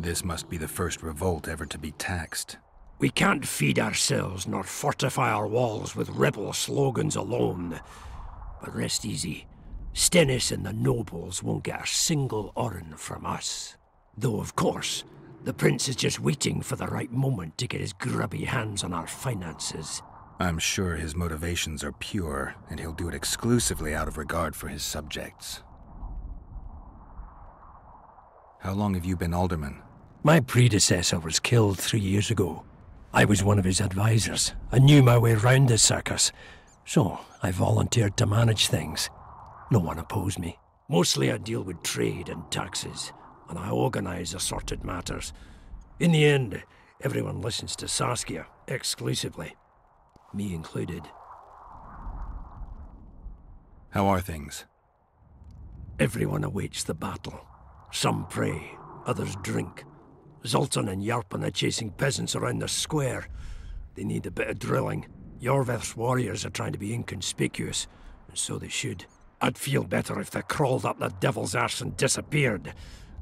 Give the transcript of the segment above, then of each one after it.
This must be the first revolt ever to be taxed. We can't feed ourselves nor fortify our walls with rebel slogans alone. But rest easy. Stennis and the nobles won't get a single oren from us. Though, of course, the prince is just waiting for the right moment to get his grubby hands on our finances. I'm sure his motivations are pure, and he'll do it exclusively out of regard for his subjects. How long have you been alderman? My predecessor was killed 3 years ago. I was one of his advisors. I knew my way round the circus, so I volunteered to manage things. No one opposed me. Mostly I deal with trade and taxes, and I organize assorted matters. In the end, everyone listens to Saskia exclusively. Me included. How are things? Everyone awaits the battle. Some pray, others drink. Zoltan and Yarpan are chasing peasants around the square. They need a bit of drilling. Yorveth's warriors are trying to be inconspicuous, and so they should. I'd feel better if they crawled up the devil's arse and disappeared,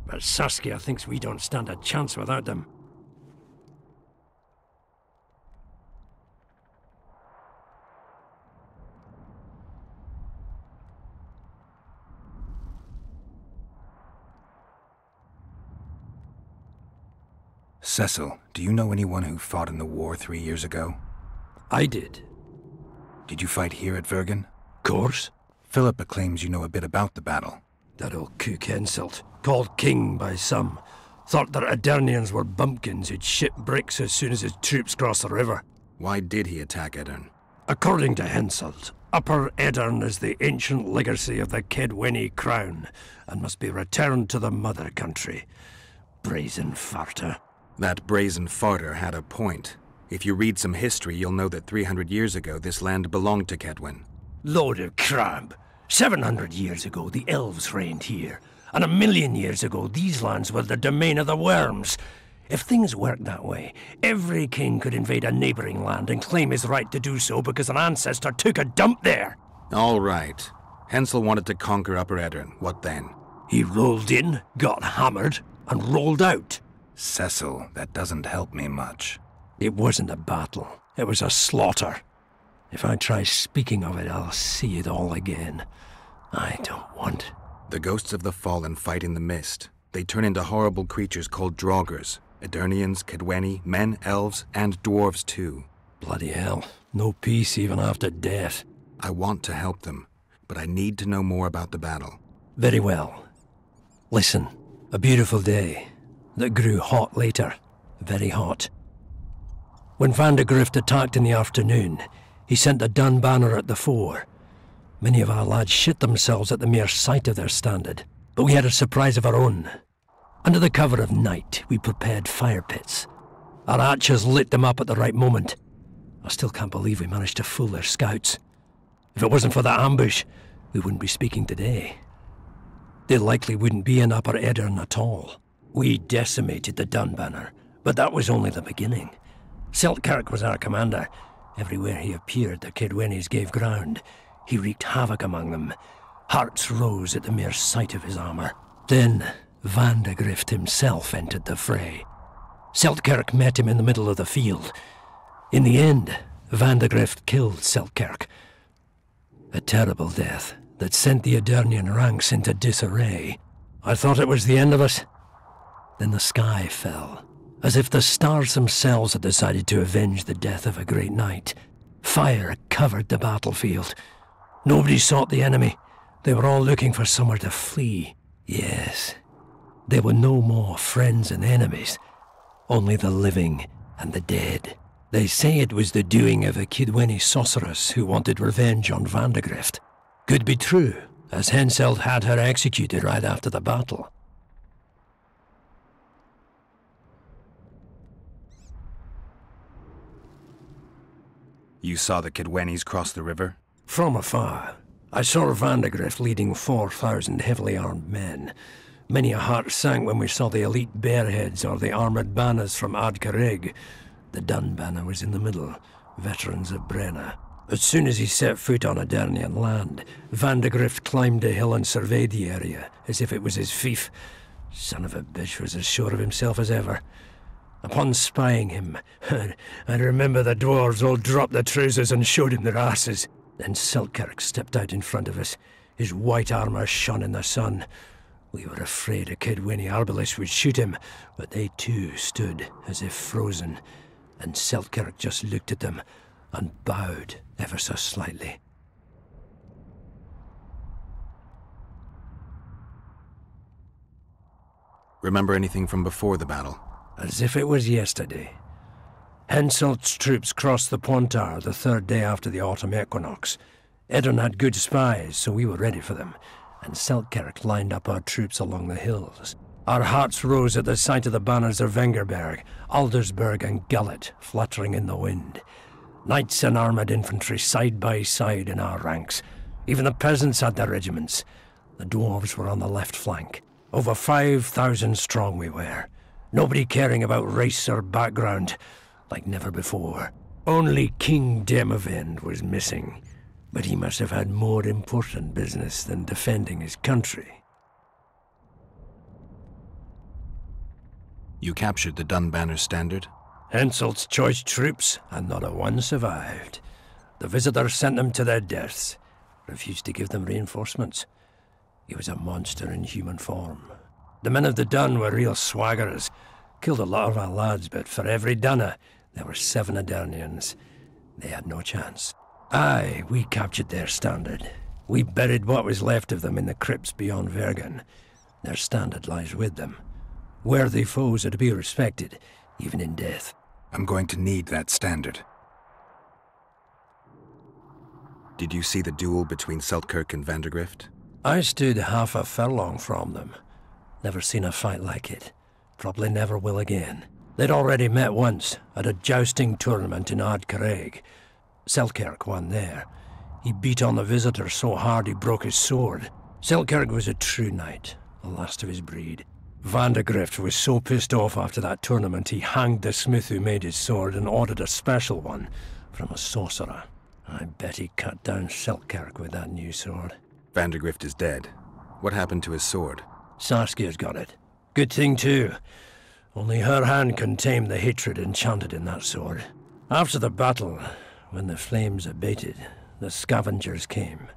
but Saskia thinks we don't stand a chance without them. Cecil, do you know anyone who fought in the war 3 years ago? I did. Did you fight here at Vergen? Course. Philippa claims you know a bit about the battle. That old kook insult, called king by some, thought that Aedirnians were bumpkins who'd ship bricks as soon as his troops crossed the river. Why did he attack Edirn? According to Henselt, Upper Edirn is the ancient legacy of the Kedweni crown and must be returned to the mother country. Brazen farter. That brazen farter had a point. If you read some history, you'll know that 300 years ago this land belonged to Kedwen. Load of crab. 700 years ago the elves reigned here, and 1,000,000 years ago these lands were the domain of the worms. If things worked that way, every king could invade a neighboring land and claim his right to do so because an ancestor took a dump there. All right. Hensel wanted to conquer Upper Edirn. What then? He rolled in, got hammered, and rolled out. Cecil, that doesn't help me much. It wasn't a battle. It was a slaughter. If I try speaking of it, I'll see it all again. I don't want... The ghosts of the fallen fight in the mist. They turn into horrible creatures called Draugrs. Aedirnians, Kedweni, men, elves, and dwarves too. Bloody hell. No peace even after death. I want to help them, but I need to know more about the battle. Very well. Listen, a beautiful day that grew hot later. Very hot. When Vandegrift attacked in the afternoon, he sent a dun banner at the fore. Many of our lads shit themselves at the mere sight of their standard, but we had a surprise of our own. Under the cover of night, we prepared fire pits. Our archers lit them up at the right moment. I still can't believe we managed to fool their scouts. If it wasn't for that ambush, we wouldn't be speaking today. They likely wouldn't be in Upper Edirn at all. We decimated the dun banner, but that was only the beginning. Seltkirk was our commander. Everywhere he appeared, the Kedwenis gave ground. He wreaked havoc among them. Hearts rose at the mere sight of his armor. Then, Vandegrift himself entered the fray. Seltkirk met him in the middle of the field. In the end, Vandegrift killed Seltkirk. A terrible death that sent the Aedirnian ranks into disarray. I thought it was the end of us. Then the sky fell, as if the stars themselves had decided to avenge the death of a great knight. Fire covered the battlefield. Nobody sought the enemy. They were all looking for somewhere to flee. Yes, there were no more friends and enemies, only the living and the dead. They say it was the doing of a Kedweni sorceress who wanted revenge on Vandegrift. Could be true, as Henselt had her executed right after the battle. You saw the Kedwenis cross the river? From afar. I saw Vandegrift leading 4,000 heavily armed men. Many a heart sank when we saw the elite bearheads or the armoured banners from Ardcarrig. The dun banner was in the middle, veterans of Brenna. As soon as he set foot on Aedirnian land, Vandegrift climbed a hill and surveyed the area, as if it was his fief. Son of a bitch was as sure of himself as ever. Upon spying him, I remember the dwarves all dropped their trousers and showed him their asses. Then Selkirk stepped out in front of us. His white armor shone in the sun. We were afraid a Kedwini arbalist would shoot him, but they too stood as if frozen, and Selkirk just looked at them and bowed ever so slightly. Remember anything from before the battle? As if it was yesterday. Henselt's troops crossed the Pontar the third day after the autumn equinox. Edirn had good spies, so we were ready for them, and Selkirk lined up our troops along the hills. Our hearts rose at the sight of the banners of Vengerberg, Aldersberg and Gullet fluttering in the wind. Knights and armoured infantry side by side in our ranks. Even the peasants had their regiments. The dwarves were on the left flank. Over 5,000 strong we were. Nobody caring about race or background, like never before. Only King Demavend was missing, but he must have had more important business than defending his country. You captured the Dunbanner standard? Henselt's choice troops, and not a one survived. The visitors sent them to their deaths, refused to give them reinforcements. He was a monster in human form. The men of the Dun were real swaggerers. Killed a lot of our lads, but for every Dunner, there were 7 Adernians. They had no chance. Aye, we captured their standard. We buried what was left of them in the crypts beyond Vergen. Their standard lies with them. Worthy foes are to be respected, even in death. I'm going to need that standard. Did you see the duel between Selkirk and Vandergrift? I stood half a furlong from them. Never seen a fight like it. Probably never will again. They'd already met once, at a jousting tournament in Ardcarreg. Selkirk won there. He beat on the visitor so hard he broke his sword. Selkirk was a true knight, the last of his breed. Vandergrift was so pissed off after that tournament he hanged the smith who made his sword and ordered a special one from a sorcerer. I bet he cut down Selkirk with that new sword. Vandergrift is dead. What happened to his sword? Saskia's got it. Good thing too. Only her hand can tame the hatred enchanted in that sword. After the battle, when the flames abated, the scavengers came.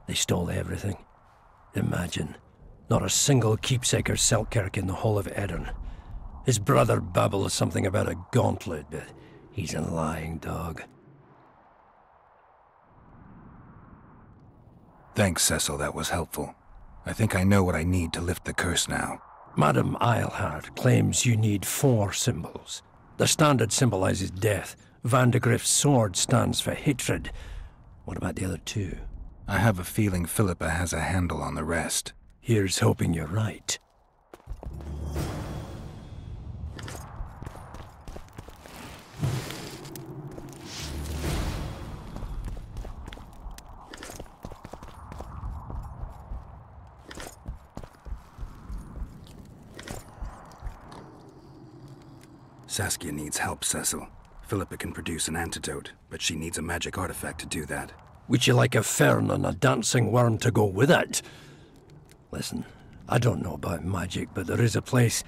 They stole everything. Imagine, not a single keepsake or Selkirk in the whole of Edirn. His brother babbles something about a gauntlet, but he's a lying dog. Thanks, Cecil, that was helpful. I think I know what I need to lift the curse now. Madame Eilhard claims you need 4 symbols. The standard symbolizes death. Vandergrift's sword stands for hatred. What about the other 2? I have a feeling Philippa has a handle on the rest. Here's hoping you're right. Saskia needs help, Cecil. Philippa can produce an antidote, but she needs a magic artifact to do that. Would you like a fern and a dancing worm to go with it? Listen, I don't know about magic, but there is a place,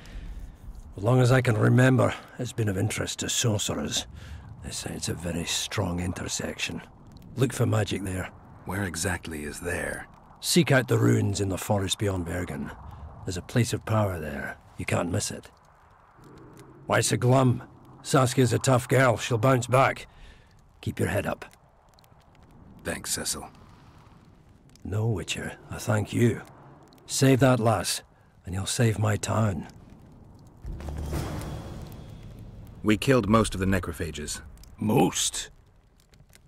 as long as I can remember, it's been of interest to sorcerers. They say it's a very strong intersection. Look for magic there. Where exactly is there? Seek out the ruins in the forest beyond Bergen. There's a place of power there. You can't miss it. Why so glum? Saskia's a tough girl. She'll bounce back. Keep your head up. Thanks, Cecil. No, Witcher. I thank you. Save that lass, and you'll save my town. We killed most of the necrophages. Most?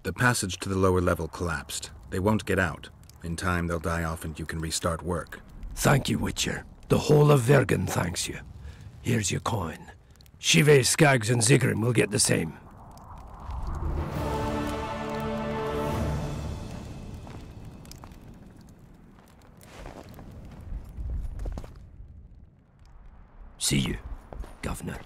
The passage to the lower level collapsed. They won't get out. In time, they'll die off and you can restart work. Thank you, Witcher. The whole of Vergen thanks you. Here's your coin. Shive, Skaggs, and Zigrim will get the same. See you, Governor.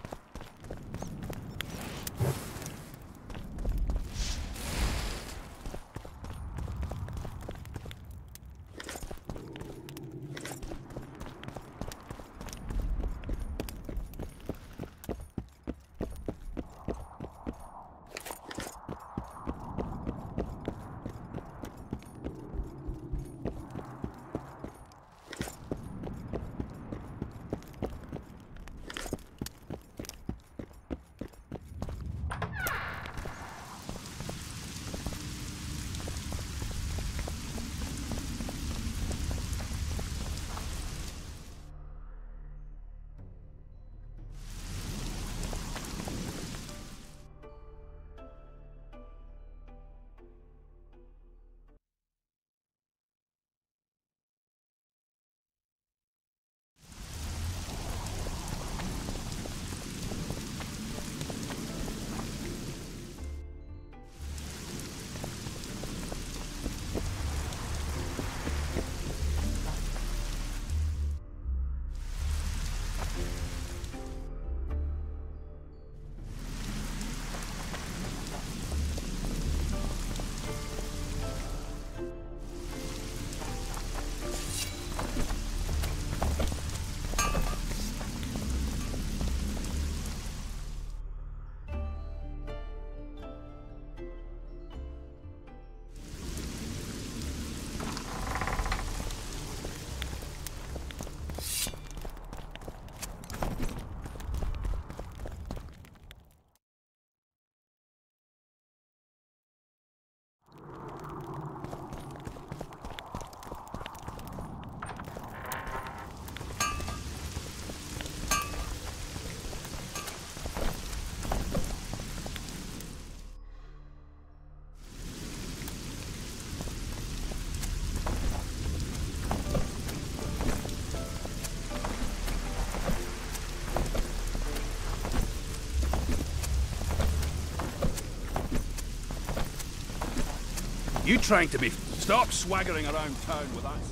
You trying to be... Stop swaggering around town with us.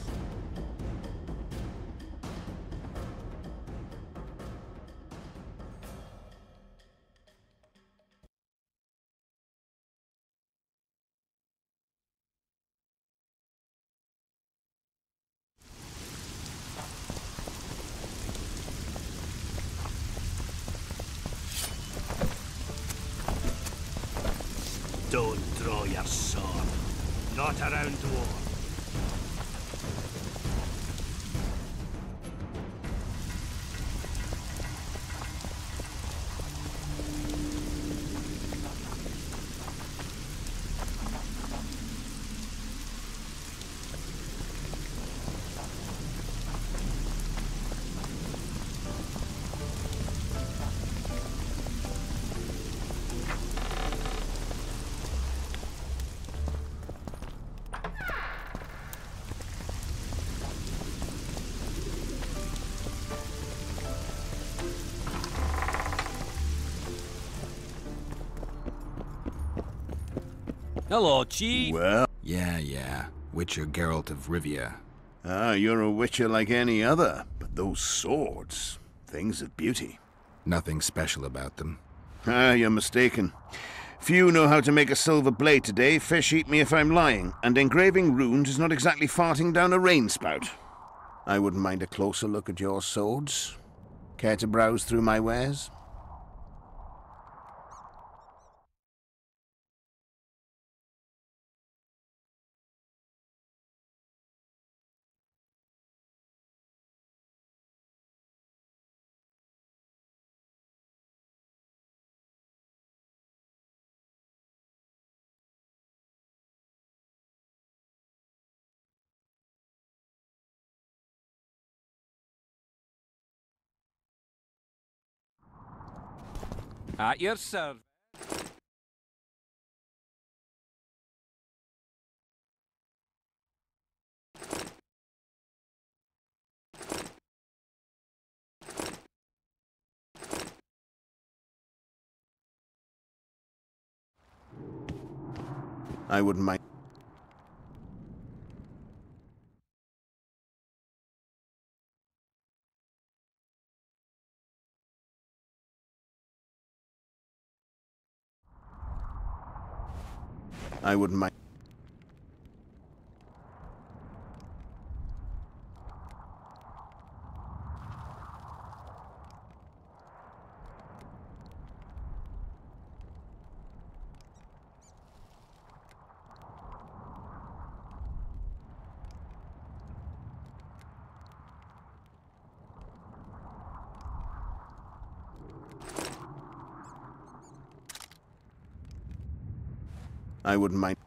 Don't draw your sword. Not around war. Hello, Chief. Well, Yeah. Witcher Geralt of Rivia. you're a witcher like any other, but those swords, things of beauty. Nothing special about them. You're mistaken. Few know how to make a silver blade today, fish eat me if I'm lying, and engraving runes is not exactly farting down a rain spout. I wouldn't mind a closer look at your swords. Care to browse through my wares? At your service. I wouldn't mind. I wouldn't mind. I wouldn't mind.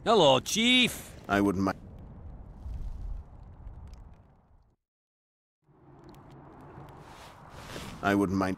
Hello, Chief. I wouldn't mind. I wouldn't mind.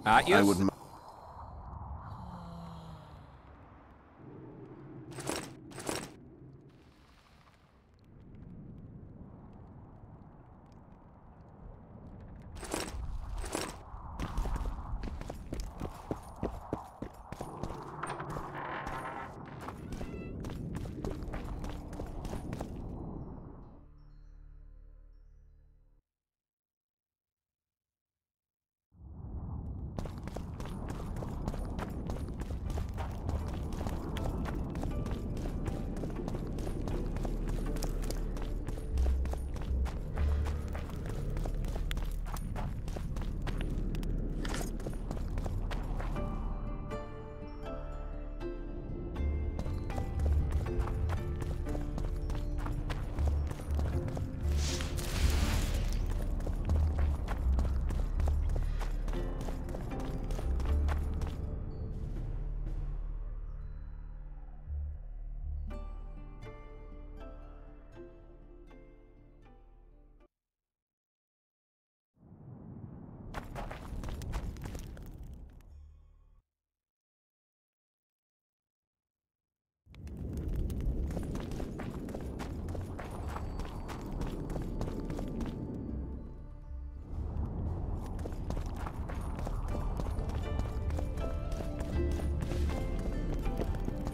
At your I wouldn't.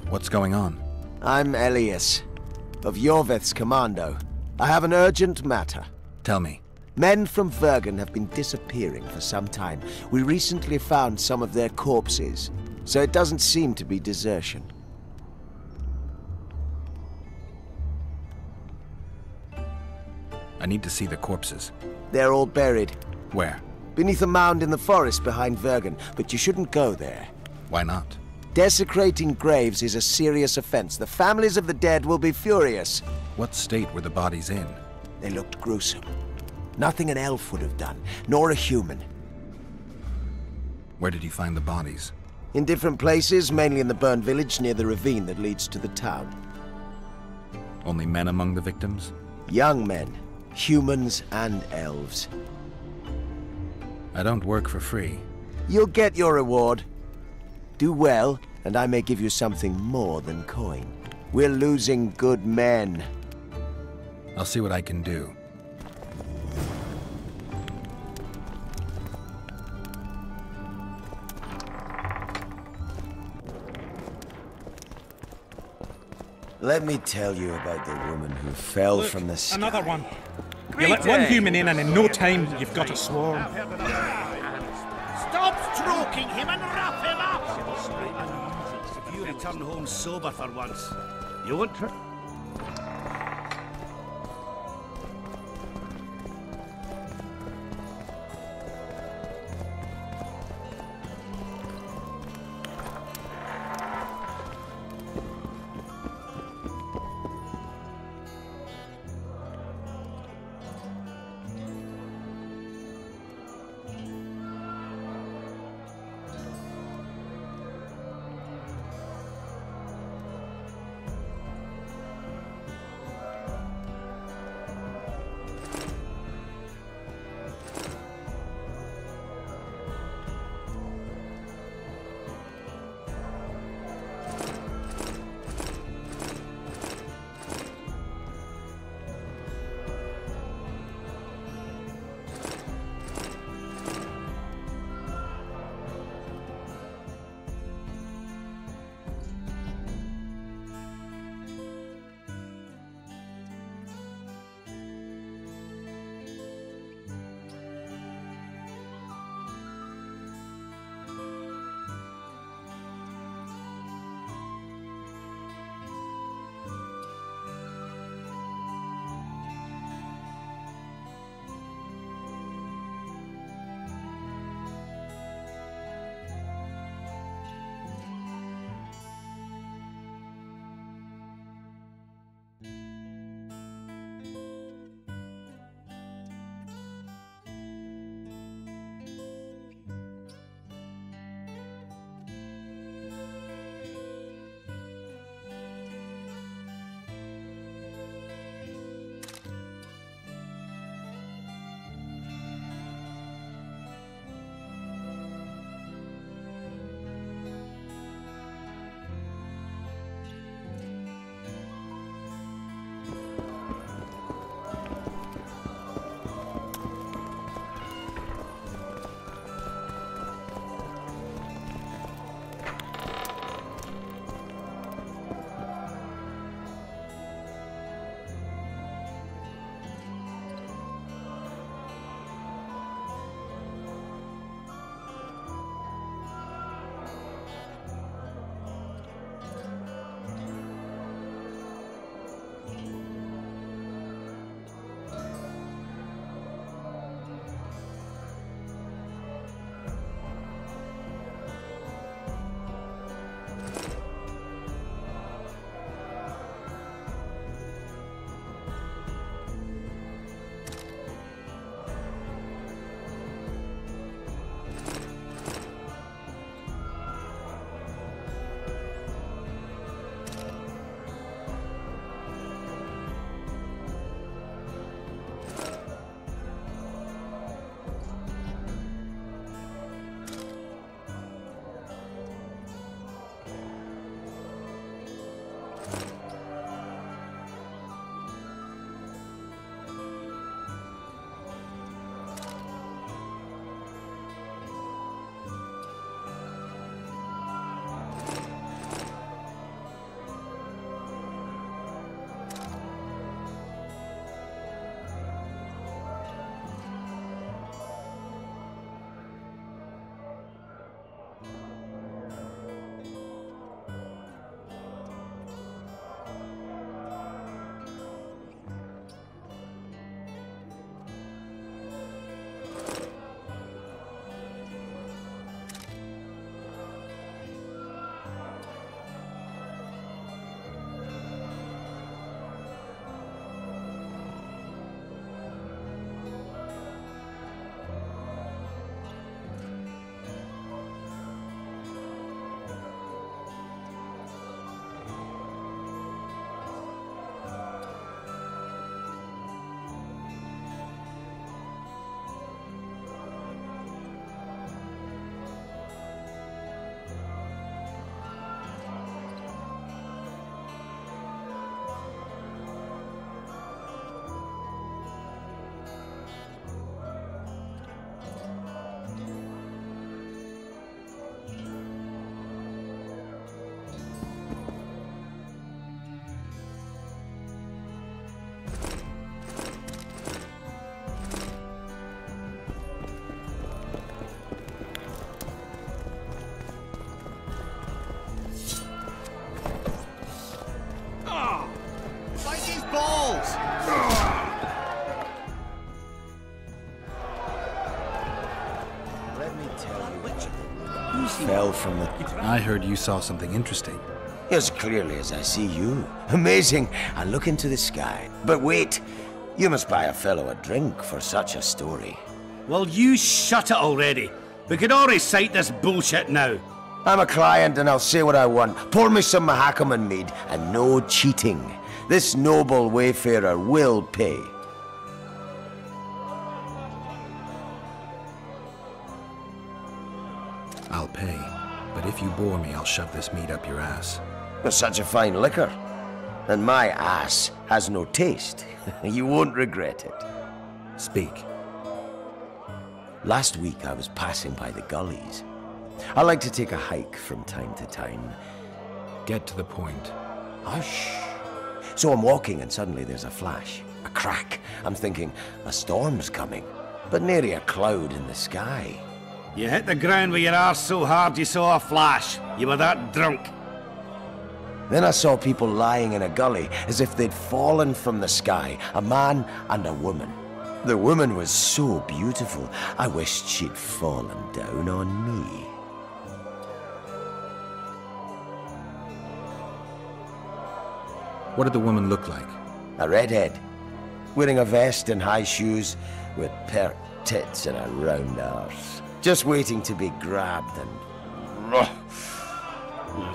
What's going on? I'm Elias, of Yorveth's commando. I have an urgent matter. Tell me. Men from Vergen have been disappearing for some time. We recently found some of their corpses, so it doesn't seem to be desertion. I need to see the corpses. They're all buried. Where? Beneath a mound in the forest behind Vergen, but you shouldn't go there. Why not? Desecrating graves is a serious offense. The families of the dead will be furious. What state were the bodies in? They looked gruesome. Nothing an elf would have done, nor a human. Where did you find the bodies? In different places, mainly in the burned village near the ravine that leads to the town. Only men among the victims? Young men, humans and elves. I don't work for free. You'll get your reward. Do well, and I may give you something more than coin. We're losing good men. I'll see what I can do. Let me tell you about the woman who fell Look, from the sky. another one. You let one human in and in no time you've got a swarm. Stop stroking him and wrap him up! If you return home sober for once, you won't try. fell from the... I heard you saw something interesting. As clearly as I see you. Amazing. I look into the sky. But wait, you must buy a fellow a drink for such a story. Well, you shut it already. We could all recite this bullshit now. I'm a client and I'll say what I want. Pour me some Mahakaman mead and no cheating. This noble wayfarer will pay. I'll pay, but if you bore me, I'll shove this meat up your ass. With such a fine liquor. And my ass has no taste. You won't regret it. Speak. Last week I was passing by the gullies. I like to take a hike from time to time. Get to the point. Hush. So I'm walking and suddenly there's a flash. A crack. I'm thinking, a storm's coming. But nary a cloud in the sky. You hit the ground with your arse so hard you saw a flash. You were that drunk. Then I saw people lying in a gully as if they'd fallen from the sky. A man and a woman. The woman was so beautiful, I wished she'd fallen down on me. What did the woman look like? A redhead, wearing a vest and high shoes, with pert tits and a round arse. Just waiting to be grabbed and...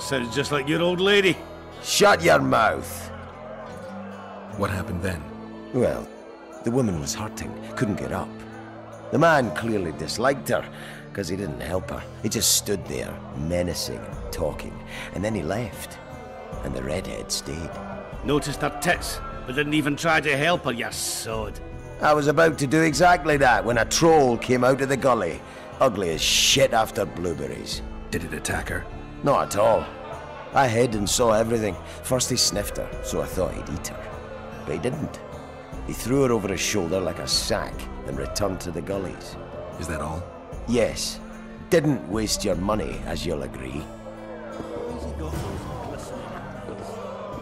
Sounds just like your old lady. Shut your mouth! What happened then? Well, the woman was hurting, couldn't get up. The man clearly disliked her, because he didn't help her. He just stood there, menacing and talking, and then he left. And the redhead stayed. Noticed her tits, but didn't even try to help her, you sod. I was about to do exactly that when a troll came out of the gully. Ugly as shit after blueberries. Did it attack her? Not at all. I hid and saw everything. First he sniffed her, so I thought he'd eat her. But he didn't. He threw her over his shoulder like a sack and returned to the gullies. Is that all? Yes. Didn't waste your money, as you'll agree.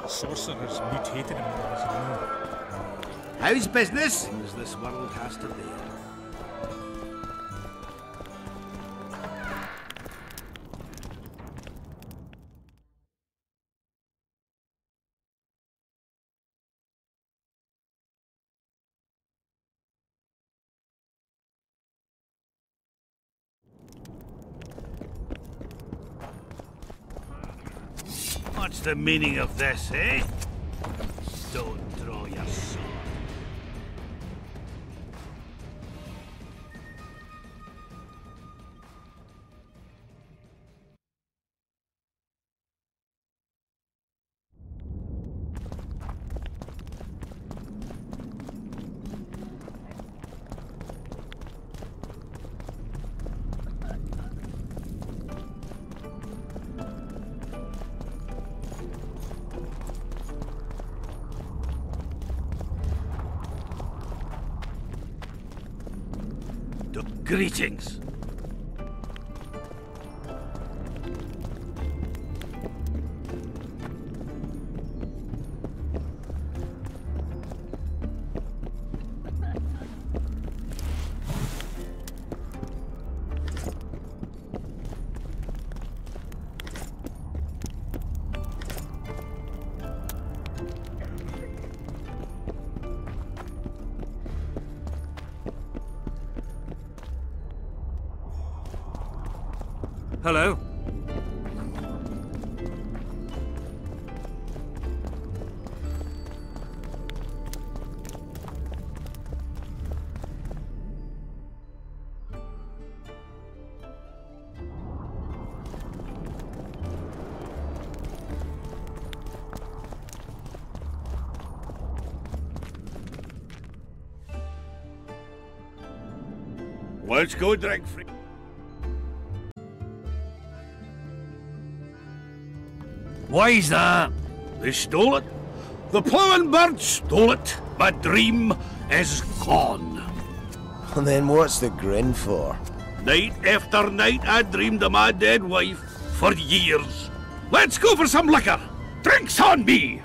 Sorcerers mutated him on his own. How's business? Things this world has to bear. What's the meaning of this, eh? Don't draw your sword. Greetings. Hello? Let's go drink free. Why's that? They stole it. The plowing bird stole it. My dream is gone. And then what's the grin for? Night after night I dreamed of my dead wife for years. Let's go for some liquor. Drinks on me.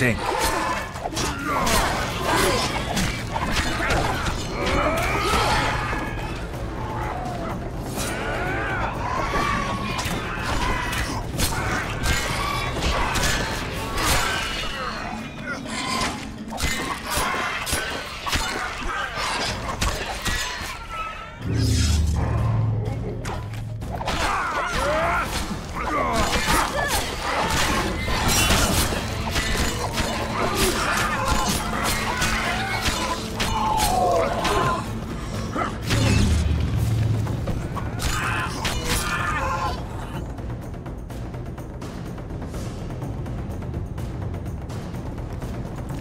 stink.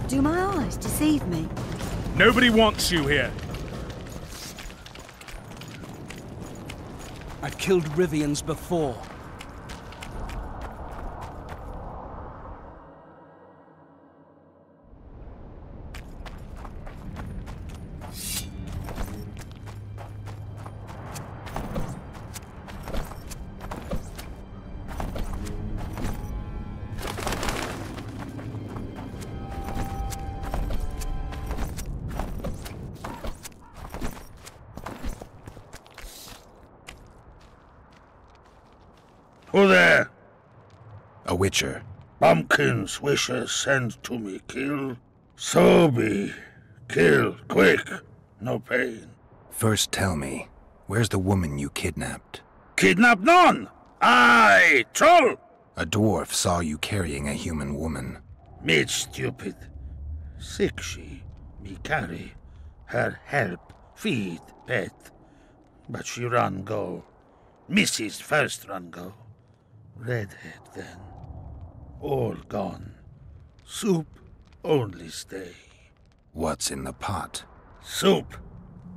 Do my eyes deceive me? Nobody wants you here. I've killed Rivians before. Who there? A witcher. Pumpkin's wishes send to me kill. So be. Kill, quick. No pain. First tell me, where's the woman you kidnapped? Kidnap none! Aye, troll! A dwarf saw you carrying a human woman. Made stupid. Sick she, me carry. Her help, feed, pet. But she run go. Mrs. first run go. Redhead then. All gone. Soup only stay. What's in the pot? Soup.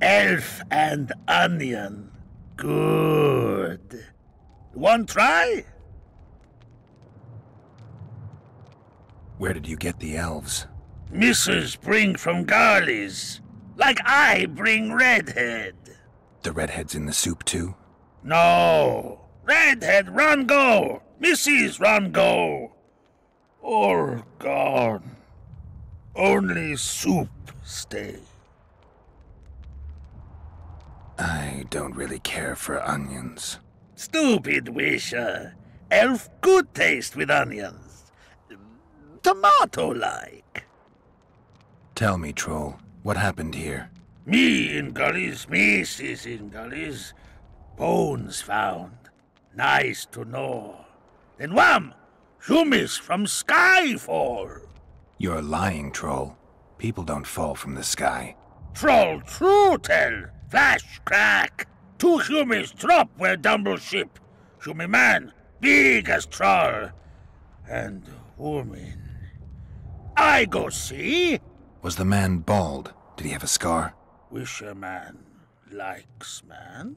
Elf and onion. Good. One try? Where did you get the elves? Mrs. bring from Garley's. Like I bring Redhead. The redhead's in the soup too? No. Redhead run go. Mrs. run go. All gone. Only soup stay. I don't really care for onions. Stupid wisher. Elf good taste with onions. Tomato-like. Tell me, troll, what happened here? Me in gullies, Mrs. in gullies. Bones found. Nice to know. Then wham! Humis from sky fall. You're lying, troll. People don't fall from the sky. Troll true tell. Flash crack. 2 humis drop where dumble ship. Humi man, big as troll. And woman. I go see. Was the man bald? Did he have a scar? Wisher man likes man.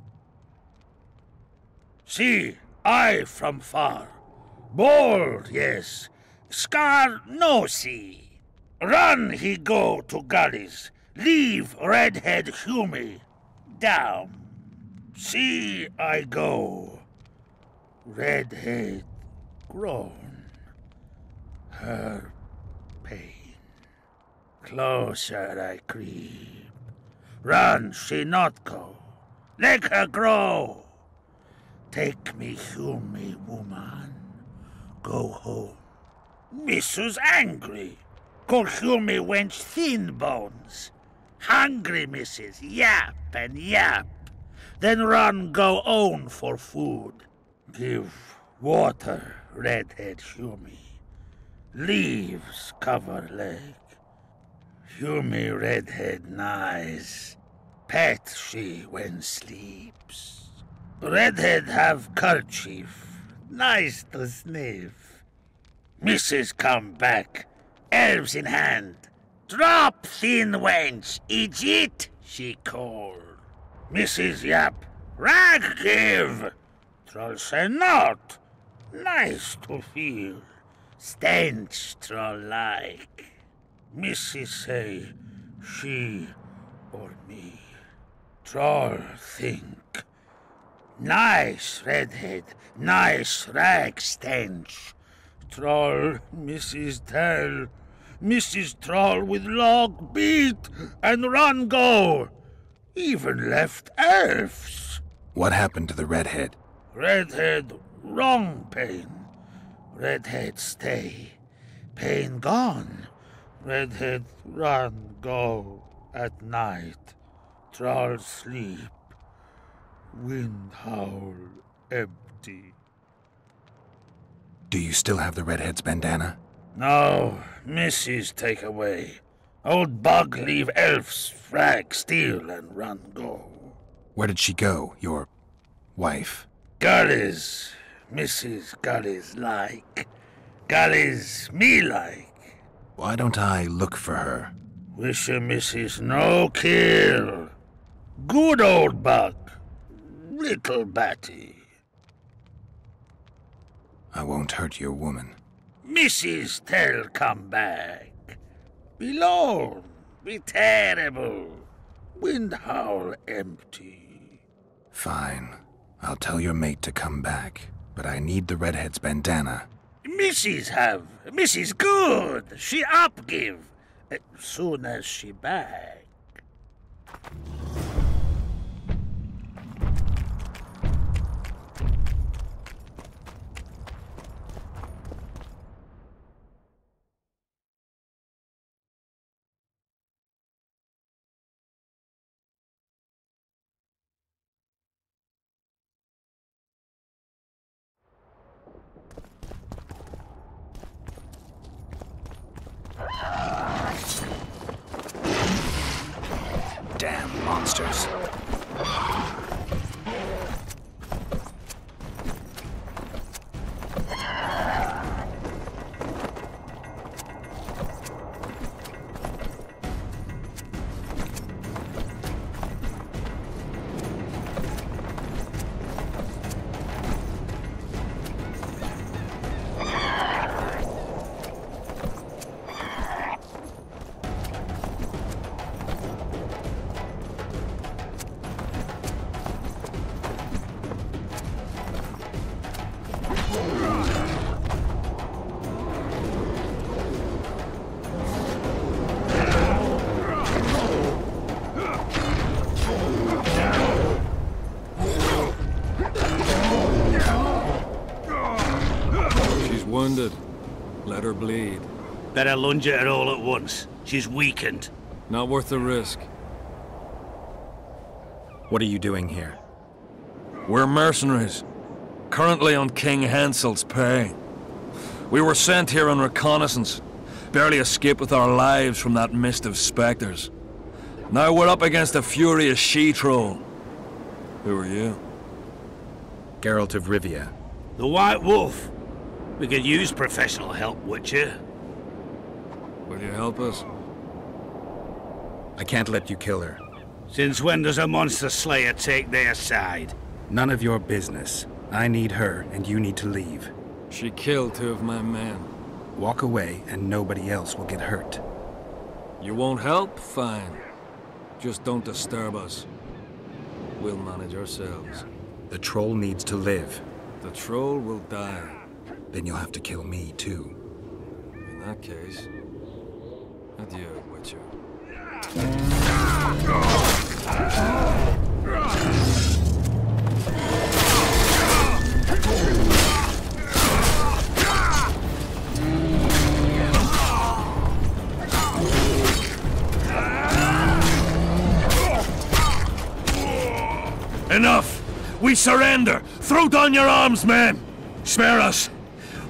See, I from far. Bald, yes. Scar no see. Run he go to gullies. Leave redhead Humi. Down. See I go. Redhead grown. Her pain. Closer I creep. Run she not go. Let her grow. Take me Humi woman. Go home. Mrs. angry. Call Humi wench thin bones. Hungry Mrs. Yap and yap. Then run go own for food. Give water, redhead Humi. Leaves cover leg. Humi redhead nice. Pet she when sleeps. Redhead have kerchief. Nice to sniff. Mrs. come back. Elves in hand. Drop thin wench. Idiot, she called. Mrs. Yap. Rag give. Troll say not. Nice to feel. Stench troll like. Mrs. say she or me. Troll think. Nice redhead. Nice rag stench. Troll Mrs. tell. Mrs. Troll with log beat and run go. Even left elves. What happened to the redhead? Redhead wrong pain. Redhead stay. Pain gone. Redhead run go at night. Troll sleep. Wind howl empty. Do you still have the redhead's bandana? No, Mrs. take away. Old bug leave elves frag steal and run go. Where did she go, your wife? Gullies, Mrs. Gullies like. Gullies me like. Why don't I look for her? Wish a Mrs. no kill. Good old bug. Little batty. I won't hurt your woman. Mrs. tell come back. Be lone, be terrible. Wind howl empty. Fine. I'll tell your mate to come back, but I need the redhead's bandana. Mrs. have. Mrs. good. She up give. Soon as she back. Damn monsters. Wounded. Let her bleed. Better lunge at her all at once. She's weakened. Not worth the risk. What are you doing here? We're mercenaries. Currently on King Hansel's pay. We were sent here on reconnaissance. Barely escaped with our lives from that mist of specters. Now we're up against a furious she-troll. Who are you? Geralt of Rivia. The White Wolf. We could use professional help, Witcher. Will you help us? I can't let you kill her. Since when does a monster slayer take their side? None of your business. I need her, and you need to leave. She killed 2 of my men. Walk away, and nobody else will get hurt. You won't help? Fine. Just don't disturb us. We'll manage ourselves. The troll needs to live. The troll will die. Then you'll have to kill me, too. In that case, adieu, Witcher. Enough! We surrender! Throw down your arms, men! Spare us!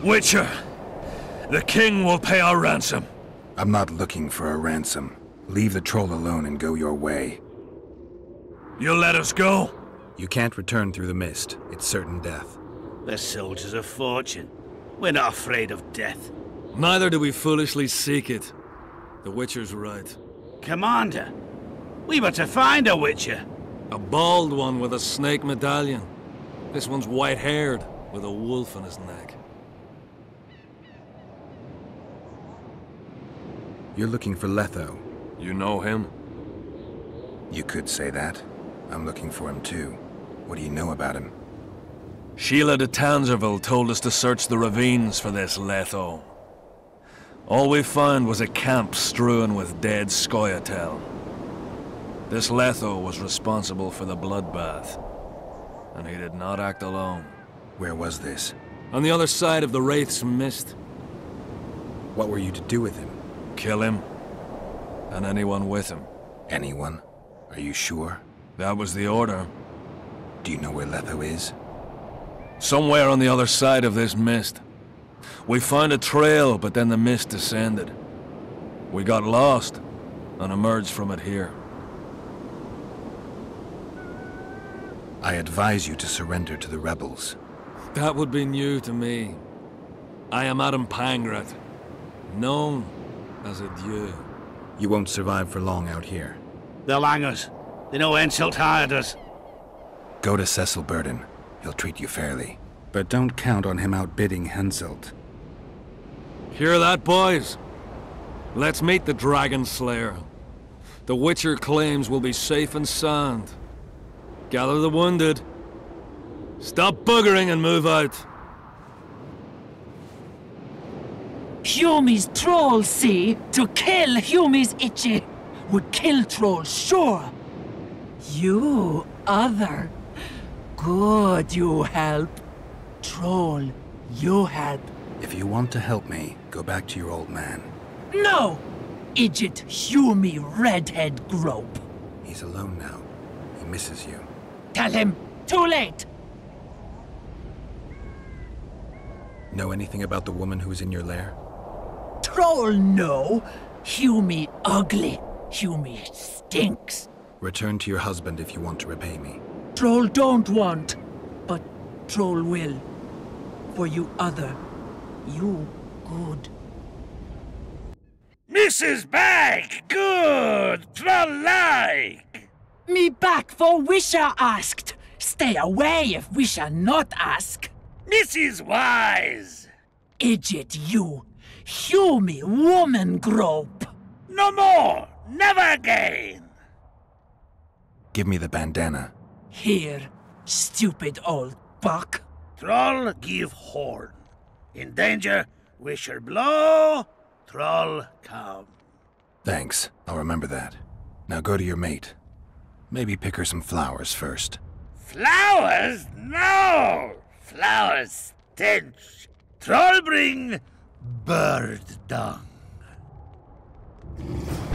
Witcher, the king will pay our ransom. I'm not looking for a ransom. Leave the troll alone and go your way. You'll let us go? You can't return through the mist. It's certain death. We're soldiers of fortune. We're not afraid of death. Neither do we foolishly seek it. The Witcher's right. Commander, we were to find a Witcher. A bald one with a snake medallion. This one's white-haired, with a wolf on his neck. You're looking for Letho. You know him? You could say that. I'm looking for him too. What do you know about him? Sheila de Tanzerville told us to search the ravines for this Letho. All we found was a camp strewn with dead Scoia'tael. This Letho was responsible for the bloodbath, and he did not act alone. Where was this? On the other side of the Wraith's Mist. What were you to do with him? Kill him, and anyone with him. Anyone? Are you sure? That was the order. Do you know where Letho is? Somewhere on the other side of this mist. We found a trail, but then the mist descended. We got lost, and emerged from it here. I advise you to surrender to the rebels. That would be new to me. I am Adam Pangrat, known as a Dieu. You won't survive for long out here. They'll hang us. They know Henselt hired us. Go to Cecil Burden. He'll treat you fairly. But don't count on him outbidding Henselt. Hear that, boys? Let's meet the Dragon Slayer. The Witcher claims we'll be safe and sound. Gather the wounded. Stop buggering and move out. Humi's trolls, see? To kill Humi's itchy. Would kill trolls, sure. You, other. Good, you help. Troll, you help. If you want to help me, go back to your old man. No! Idjit Humi redhead grope. He's alone now. He misses you. Tell him, too late! Know anything about the woman who was in your lair? Troll, no. Humi ugly. Humi stinks. Return to your husband if you want to repay me. Troll don't want, but Troll will. For you other, you good. Mrs. Bag, good, troll-like. Me back for Wisha asked. Stay away if Wisha not ask. Mrs. Wise. Idjit you. Humi woman grope. No more, never again. Give me the bandana. Here, stupid old buck. Troll give horn. In danger, wisher blow, troll come. Thanks. I'll remember that. Now go to your mate. Maybe pick her some flowers first. Flowers? No! Flowers stench. Troll bring bird dung.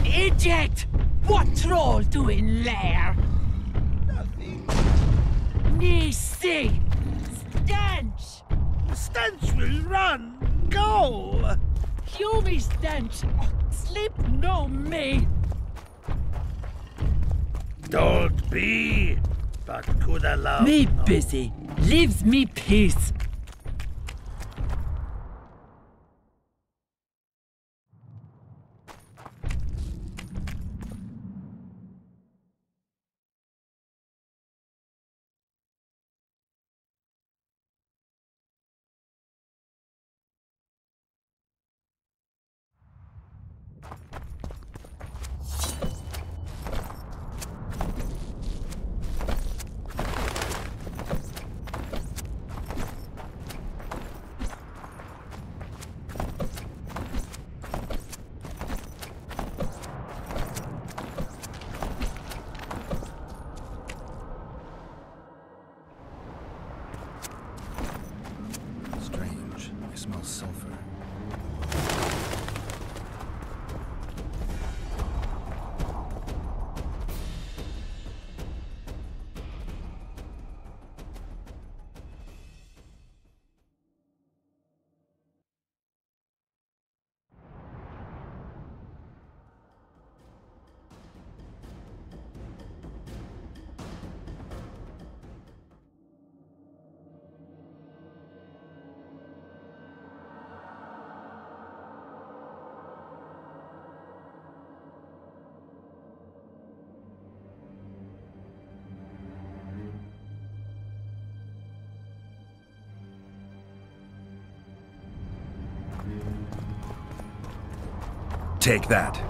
Eject! What troll doing lair? Nothing. Me see! Stench! The stench will run. Go! Humi stench! Sleep no me! Don't be, but could allow. Me busy. Leaves me peace. Smells sulfur. Take that.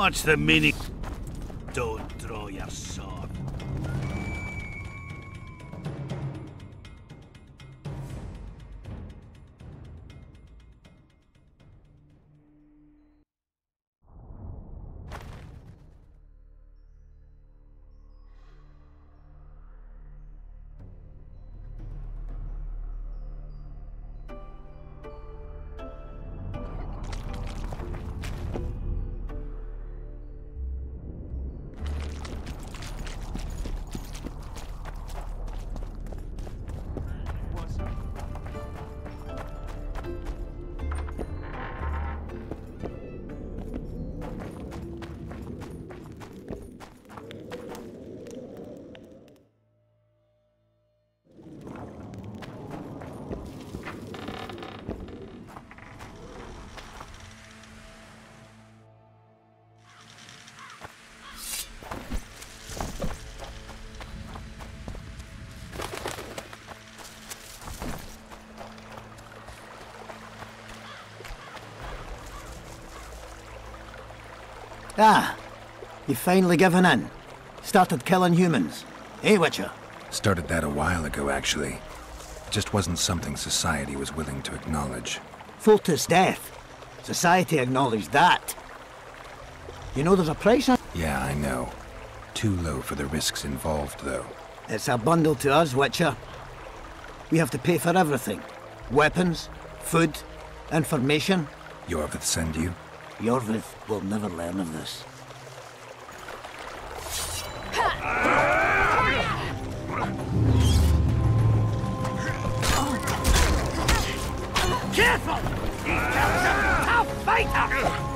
What's the meaning? Don't draw your sword. Ah, you've finally given in. Started killing humans. Eh, Witcher? Started that a while ago, actually. It just wasn't something society was willing to acknowledge. Foltest death. Society acknowledged that. You know there's a price on... Yeah, I know. Too low for the risks involved, though. It's a bundle to us, Witcher. We have to pay for everything. Weapons, food, information. Yorvith send you? Yorvith will never learn of this. Careful! He's a tough fighter!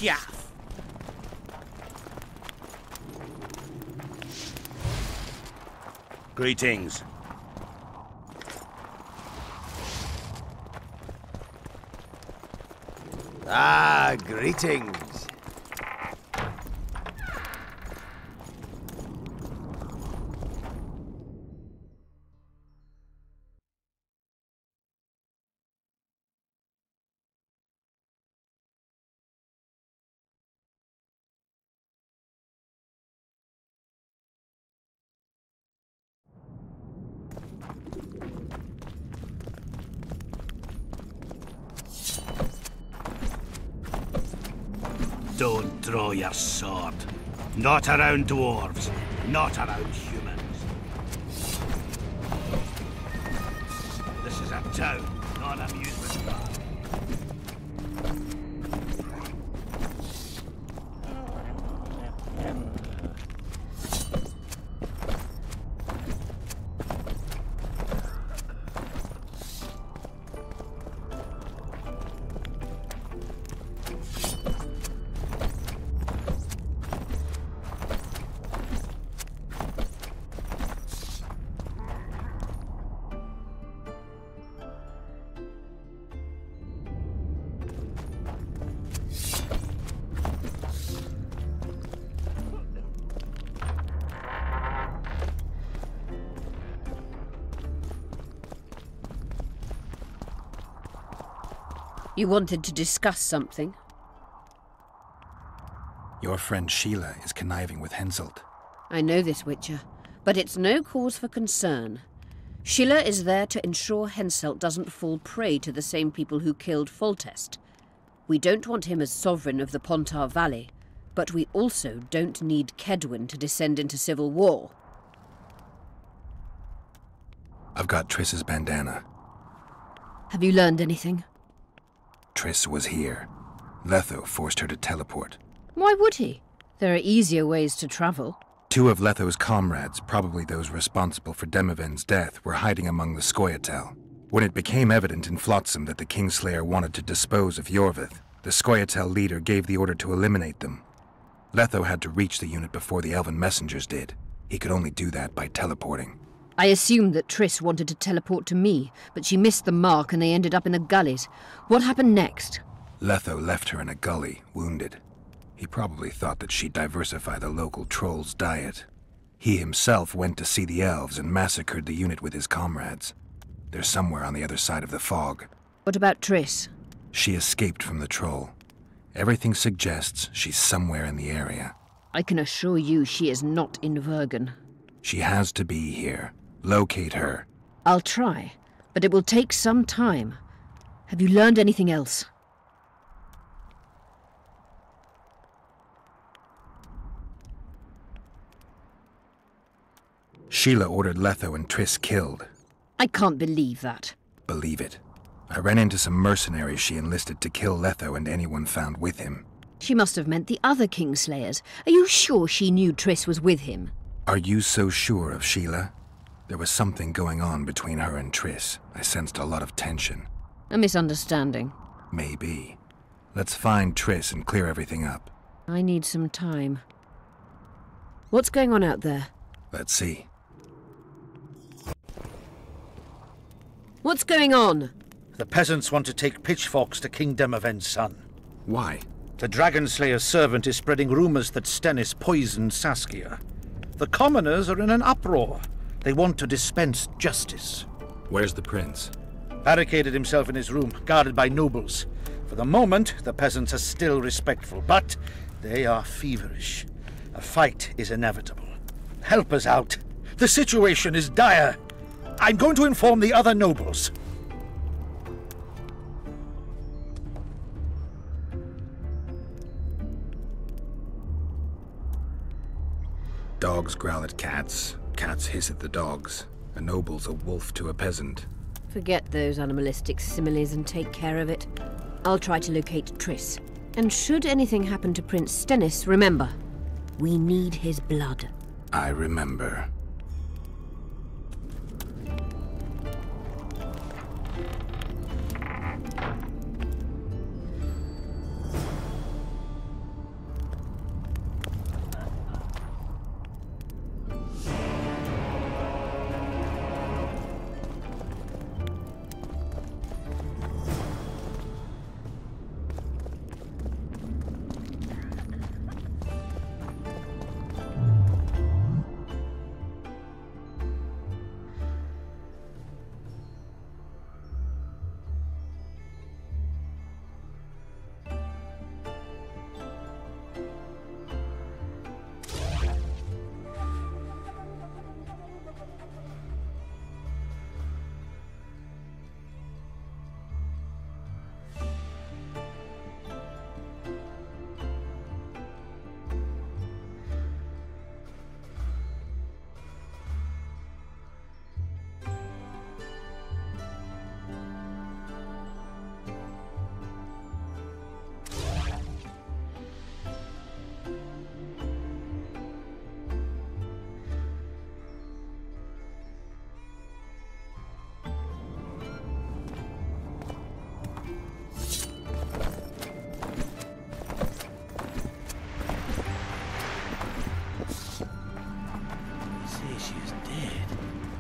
Chaff. Greetings. Ah, greetings. Don't draw your sword. Not around dwarves. Not around humans. This is a town, not an amusement park. You wanted to discuss something? Your friend Sheila is conniving with Henselt. I know this, Witcher, but it's no cause for concern. Sheila is there to ensure Henselt doesn't fall prey to the same people who killed Foltest. We don't want him as sovereign of the Pontar Valley, but we also don't need Kedwin to descend into civil war. I've got Triss's bandana. Have you learned anything? Triss was here. Letho forced her to teleport. Why would he? There are easier ways to travel. 2 of Letho's comrades, probably those responsible for Demoven's death, were hiding among the Scoia'tael. When it became evident in Flotsam that the Kingslayer wanted to dispose of Yorvith, the Scoia'tael leader gave the order to eliminate them. Letho had to reach the unit before the Elven messengers did. He could only do that by teleporting. I assumed that Triss wanted to teleport to me, but she missed the mark and they ended up in the gullies. What happened next? Letho left her in a gully, wounded. He probably thought that she'd diversify the local trolls' diet. He himself went to see the elves and massacred the unit with his comrades. They're somewhere on the other side of the fog. What about Triss? She escaped from the troll. Everything suggests she's somewhere in the area. I can assure you she is not in Vergen. She has to be here. Locate her. I'll try, but it will take some time. Have you learned anything else? Sheila ordered Letho and Triss killed. I can't believe that. Believe it. I ran into some mercenaries she enlisted to kill Letho and anyone found with him. She must have meant the other Kingslayers. Are you sure she knew Triss was with him? Are you so sure of Sheila? There was something going on between her and Triss. I sensed a lot of tension. A misunderstanding. Maybe. Let's find Triss and clear everything up. I need some time. What's going on out there? Let's see. What's going on? The peasants want to take pitchforks to King Demoven's son. Why? The Dragonslayer's servant is spreading rumors that Stennis poisoned Saskia. The commoners are in an uproar. They want to dispense justice. Where's the prince? Barricaded himself in his room, guarded by nobles. For the moment, the peasants are still respectful, but they are feverish. A fight is inevitable. Help us out. The situation is dire. I'm going to inform the other nobles. Dogs growl at cats. Cats hiss at the dogs. A noble's a wolf to a peasant. Forget those animalistic similes and take care of it. I'll try to locate Triss. And should anything happen to Prince Stennis, remember, we need his blood. I remember.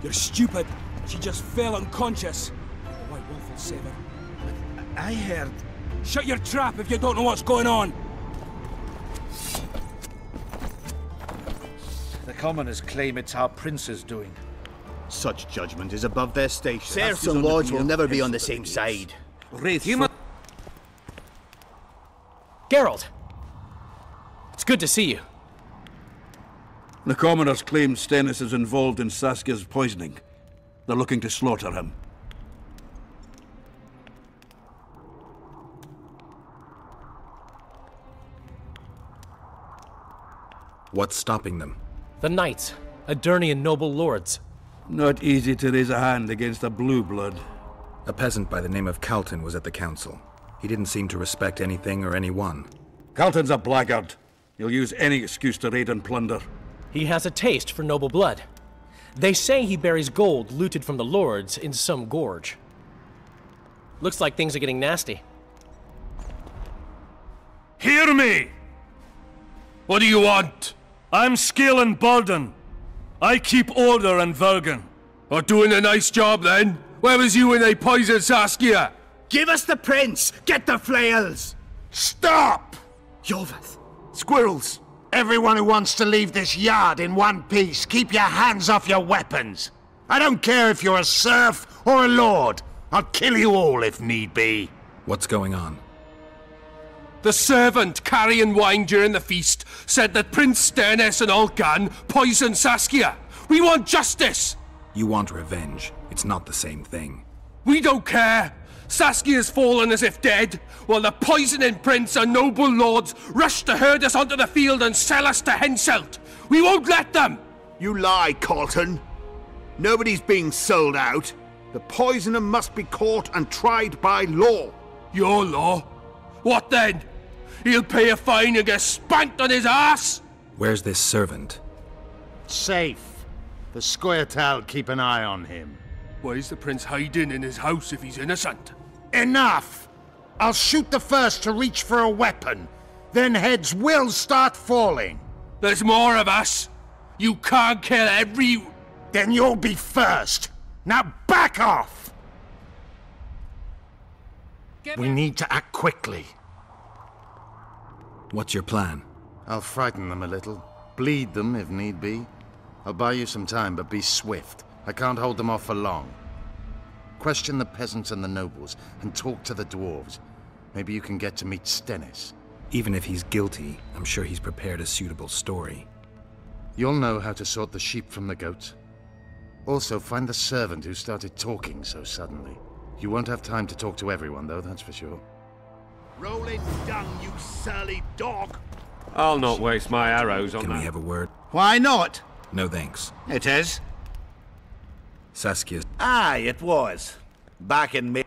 You're stupid. She just fell unconscious. The White Wolf will save her. I heard... Shut your trap if you don't know what's going on! The commoners claim it's our prince's doing. Such judgment is above their station. Serfs and lords will never be on the same side. Wraith, Geralt! It's good to see you. The commoners claim Stennis is involved in Saskia's poisoning. They're looking to slaughter him. What's stopping them? The knights, Adernian noble lords. Not easy to raise a hand against a blue blood. A peasant by the name of Calton was at the council. He didn't seem to respect anything or anyone. Calton's a blackguard. He'll use any excuse to raid and plunder. He has a taste for noble blood. They say he buries gold looted from the lords in some gorge. Looks like things are getting nasty. Hear me! What do you want? I'm Scalen Baldon. I keep order in Vergen. Or doing a nice job then? Where was you when they poisoned Saskia? Give us the prince! Get the flails! Stop! Yorvith. Squirrels! Everyone who wants to leave this yard in one piece, keep your hands off your weapons. I don't care if you're a serf or a lord. I'll kill you all if need be. What's going on? The servant carrying wine during the feast said that Prince Stennis and Olcan poisoned Saskia. We want justice! You want revenge. It's not the same thing. We don't care. Saskia's fallen as if dead, while the poisoning prince and noble lords rush to herd us onto the field and sell us to Henselt. We won't let them! You lie, Calton. Nobody's being sold out. The poisoner must be caught and tried by law. Your law? What then? He'll pay a fine and get spanked on his ass? Where's this servant? Safe. The Scoia'tael keep an eye on him. Why is the prince hiding in his house if he's innocent? Enough! I'll shoot the first to reach for a weapon. Then heads will start falling. There's more of us. You can't kill every... Then you'll be first. Now back off! We need to act quickly. What's your plan? I'll frighten them a little. Bleed them if need be. I'll buy you some time, but be swift. I can't hold them off for long. Question the peasants and the nobles, and talk to the dwarves. Maybe you can get to meet Stennis. Even if he's guilty, I'm sure he's prepared a suitable story. You'll know how to sort the sheep from the goats. Also, find the servant who started talking so suddenly. You won't have time to talk to everyone, though, that's for sure. Roll it down, you surly dog! I'll not waste my arrows on that. Can we have a word? Why not? No thanks. It is. Saskia's... Aye, it was. Back in May.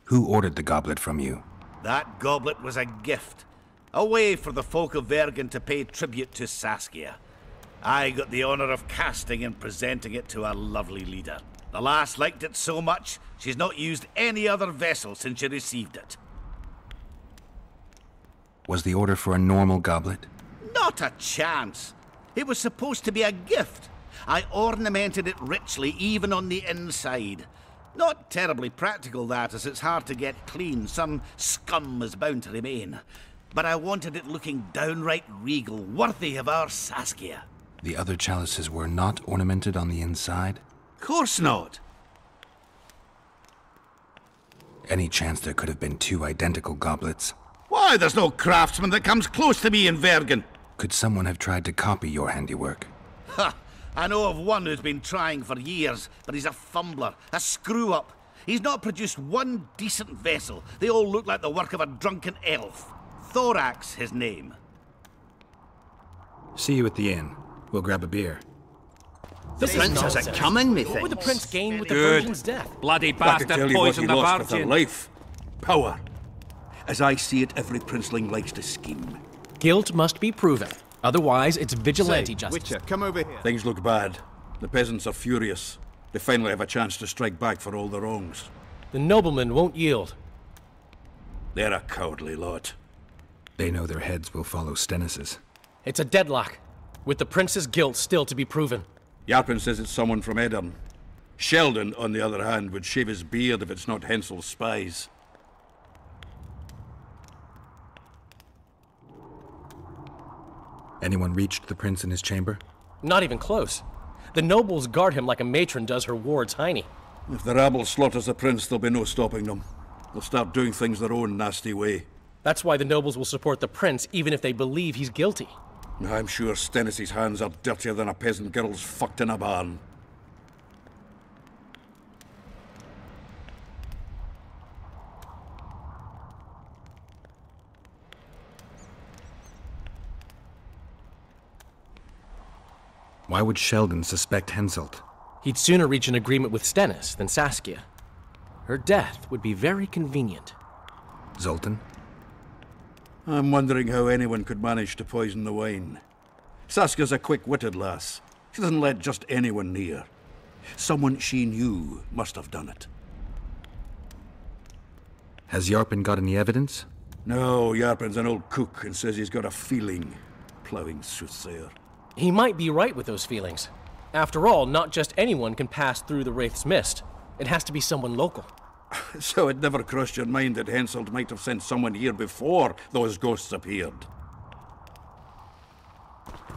Who ordered the goblet from you? That goblet was a gift. A way for the folk of Vergen to pay tribute to Saskia. I got the honor of casting and presenting it to our lovely leader. The lass liked it so much, she's not used any other vessel since she received it. Was the order for a normal goblet? Not a chance. It was supposed to be a gift. I ornamented it richly, even on the inside. Not terribly practical, that, as it's hard to get clean. Some scum is bound to remain. But I wanted it looking downright regal, worthy of our Saskia. The other chalices were not ornamented on the inside? Course not. Any chance there could have been two identical goblets? Why, there's no craftsman that comes close to me in Vergen. Could someone have tried to copy your handiwork? Ha! I know of one who's been trying for years, but he's a fumbler, a screw-up. He's not produced one decent vessel. They all look like the work of a drunken elf. Thorax, his name. See you at the inn. We'll grab a beer. The prince has it coming, methinks. What would the prince gain with the Good. virgin's death? Bloody I can bastard tell you what he poisoned the lost with their virgin. life. Power. As I see it, every princeling likes to scheme. Guilt must be proven. Otherwise, it's vigilante justice. Witcher, come over here. Things look bad. The peasants are furious. They finally have a chance to strike back for all the wrongs. The noblemen won't yield. They're a cowardly lot. They know their heads will follow Stennis's. It's a deadlock, with the prince's guilt still to be proven. Yarpin says it's someone from Edern. Sheldon, on the other hand, would shave his beard if it's not Hensel's spies. Anyone reached the prince in his chamber? Not even close. The nobles guard him like a matron does her ward's hiney. If the rabble slaughters the prince, there'll be no stopping them. They'll start doing things their own nasty way. That's why the nobles will support the prince, even if they believe he's guilty. I'm sure Stennis's hands are dirtier than a peasant girl's fucked in a barn. Why would Sheldon suspect Henselt? He'd sooner reach an agreement with Stennis than Saskia. Her death would be very convenient. Zoltan? I'm wondering how anyone could manage to poison the wine. Saskia's a quick-witted lass. She doesn't let just anyone near. Someone she knew must have done it. Has Yarpen got any evidence? No, Yarpen's an old cook and says he's got a feeling. Ploughing soothsayer. He might be right with those feelings. After all, not just anyone can pass through the Wraith's mist. It has to be someone local. So it never crossed your mind that Henselt might have sent someone here before those ghosts appeared?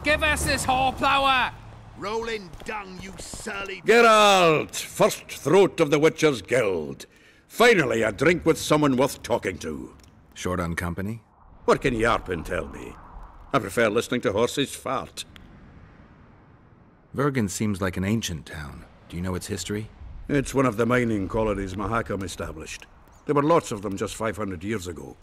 Give us this horeplower! Rolling dung, you surly... Geralt! First throat of the Witcher's Guild. Finally, a drink with someone worth talking to. Short on company? What can Yarpen tell me? I prefer listening to horses fart. Vergen seems like an ancient town. Do you know its history? It's one of the mining colonies Mahakam established. There were lots of them just 500 years ago.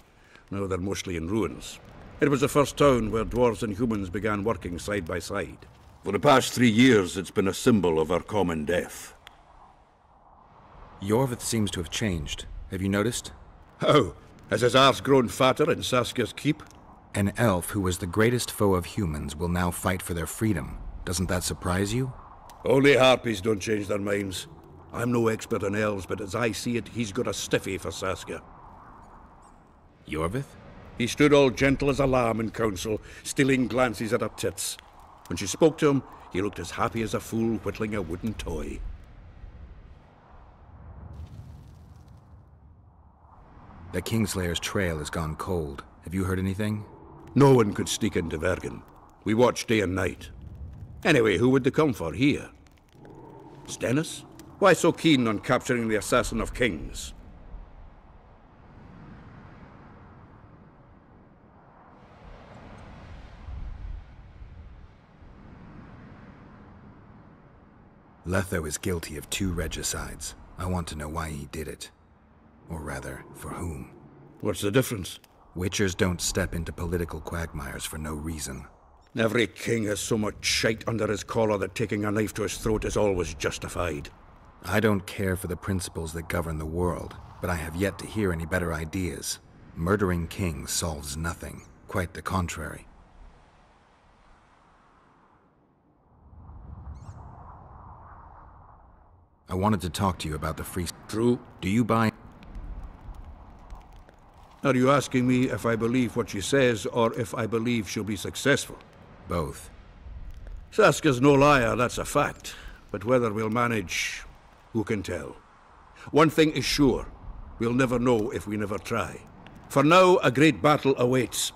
Now they're mostly in ruins. It was the first town where dwarves and humans began working side by side. For the past 3 years, it's been a symbol of our common death. Yorvith seems to have changed. Have you noticed? How? Has his arse grown fatter in Saskia's keep? An elf who was the greatest foe of humans will now fight for their freedom. Doesn't that surprise you? Only harpies don't change their minds. I'm no expert on elves, but as I see it, he's got a stiffy for Saskia. Yorvith? He stood all gentle as a lamb in council, stealing glances at her tits. When she spoke to him, he looked as happy as a fool whittling a wooden toy. The Kingslayer's trail has gone cold. Have you heard anything? No one could sneak into Vergen. We watched day and night. Anyway, who would they come for here? Stennis? Why so keen on capturing the assassin of kings? Letho is guilty of 2 regicides. I want to know why he did it. Or rather, for whom. What's the difference? Witchers don't step into political quagmires for no reason. Every king has so much shite under his collar that taking a knife to his throat is always justified. I don't care for the principles that govern the world, but I have yet to hear any better ideas. Murdering kings solves nothing. Quite the contrary. I wanted to talk to you about the free... True. Do you buy... Are you asking me if I believe what she says, or if I believe she'll be successful? Both. Saskia's no liar, that's a fact. But whether we'll manage, who can tell? One thing is sure. We'll never know if we never try. For now, a great battle awaits.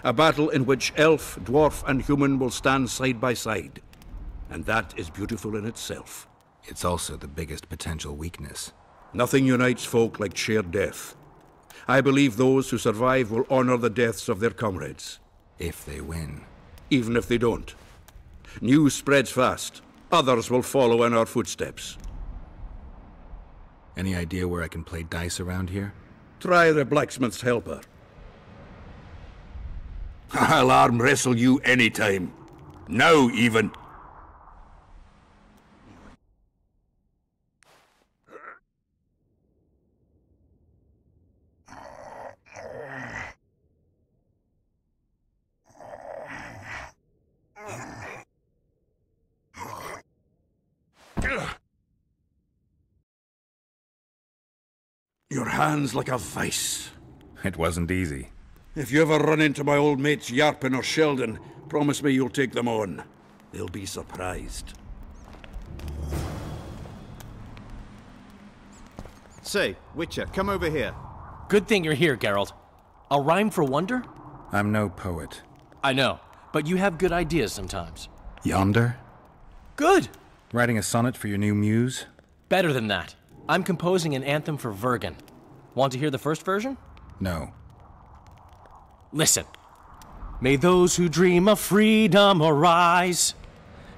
A battle in which elf, dwarf, and human will stand side by side. And that is beautiful in itself. It's also the biggest potential weakness. Nothing unites folk like shared death. I believe those who survive will honor the deaths of their comrades. If they win. Even if they don't. News spreads fast. Others will follow in our footsteps. Any idea where I can play dice around here? Try the blacksmith's helper. I'll arm wrestle you anytime. Now, even. Your hand's like a vice. It wasn't easy. If you ever run into my old mates Yarpen or Sheldon, promise me you'll take them on. They'll be surprised. Say, Witcher, come over here. Good thing you're here, Geralt. A rhyme for wonder? I'm no poet. I know, but you have good ideas sometimes. Yonder? Good! Writing a sonnet for your new muse? Better than that. I'm composing an anthem for Vergen. Want to hear the first version? No. Listen. May those who dream of freedom arise,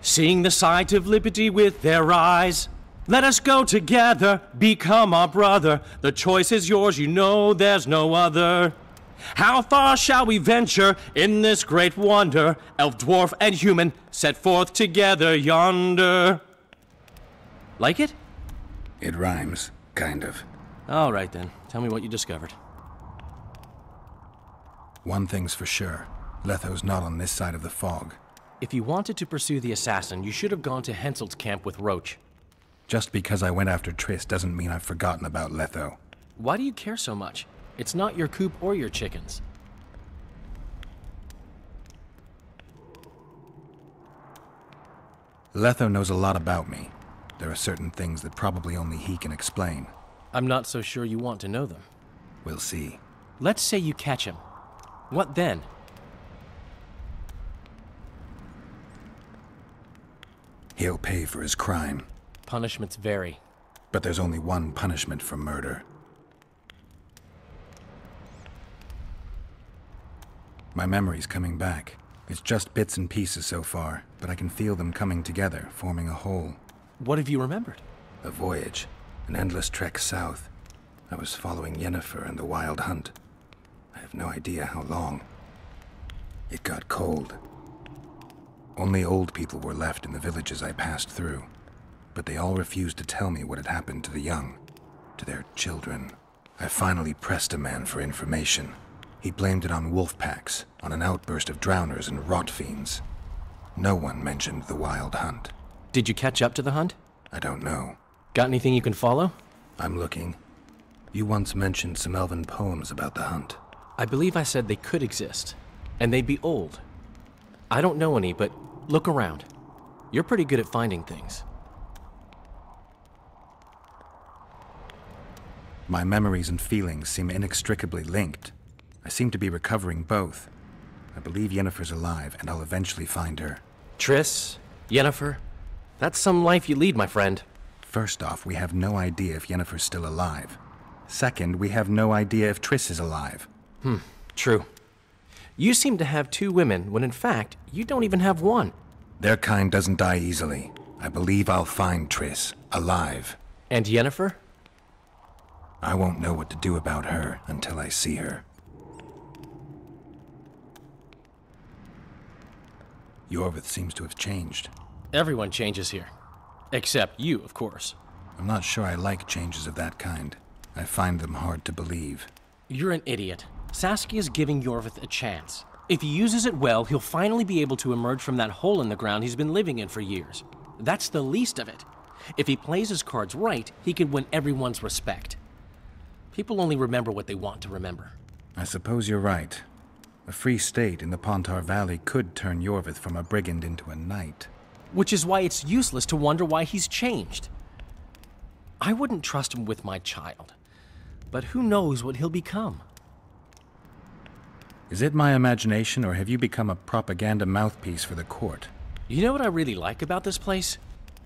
seeing the sight of liberty with their eyes. Let us go together, become our brother. The choice is yours, you know there's no other. How far shall we venture in this great wonder? Elf, dwarf, and human set forth together yonder. Like it? It rhymes, kind of. All right then, tell me what you discovered. One thing's for sure. Letho's not on this side of the fog. If you wanted to pursue the assassin, you should have gone to Henselt's camp with Roach. Just because I went after Triss doesn't mean I've forgotten about Letho. Why do you care so much? It's not your coop or your chickens. Letho knows a lot about me. There are certain things that probably only he can explain. I'm not so sure you want to know them. We'll see. Let's say you catch him. What then? He'll pay for his crime. Punishments vary. But there's only one punishment for murder. My memory's coming back. It's just bits and pieces so far, but I can feel them coming together, forming a whole. What have you remembered? A voyage. An endless trek south. I was following Yennefer and the Wild Hunt. I have no idea how long. It got cold. Only old people were left in the villages I passed through, but they all refused to tell me what had happened to the young, to their children. I finally pressed a man for information. He blamed it on wolf packs, on an outburst of drowners and rot fiends. No one mentioned the Wild Hunt. Did you catch up to the hunt? I don't know. Got anything you can follow? I'm looking. You once mentioned some elven poems about the hunt. I believe I said they could exist, and they'd be old. I don't know any, but look around. You're pretty good at finding things. My memories and feelings seem inextricably linked. I seem to be recovering both. I believe Yennefer's alive, and I'll eventually find her. Triss, Yennefer, that's some life you lead, my friend. First off, we have no idea if Yennefer's still alive. Second, we have no idea if Triss is alive. True. You seem to have two women, when in fact, you don't even have one. Their kind doesn't die easily. I believe I'll find Triss, alive. And Yennefer? I won't know what to do about her until I see her. Yorvith seems to have changed. Everyone changes here. Except you, of course. I'm not sure I like changes of that kind. I find them hard to believe. You're an idiot. Saskia's giving Yorvith a chance. If he uses it well, he'll finally be able to emerge from that hole in the ground he's been living in for years. That's the least of it. If he plays his cards right, he can win everyone's respect. People only remember what they want to remember. I suppose you're right. A free state in the Pontar Valley could turn Yorvith from a brigand into a knight. Which is why it's useless to wonder why he's changed. I wouldn't trust him with my child. But who knows what he'll become? Is it my imagination, or have you become a propaganda mouthpiece for the court? You know what I really like about this place?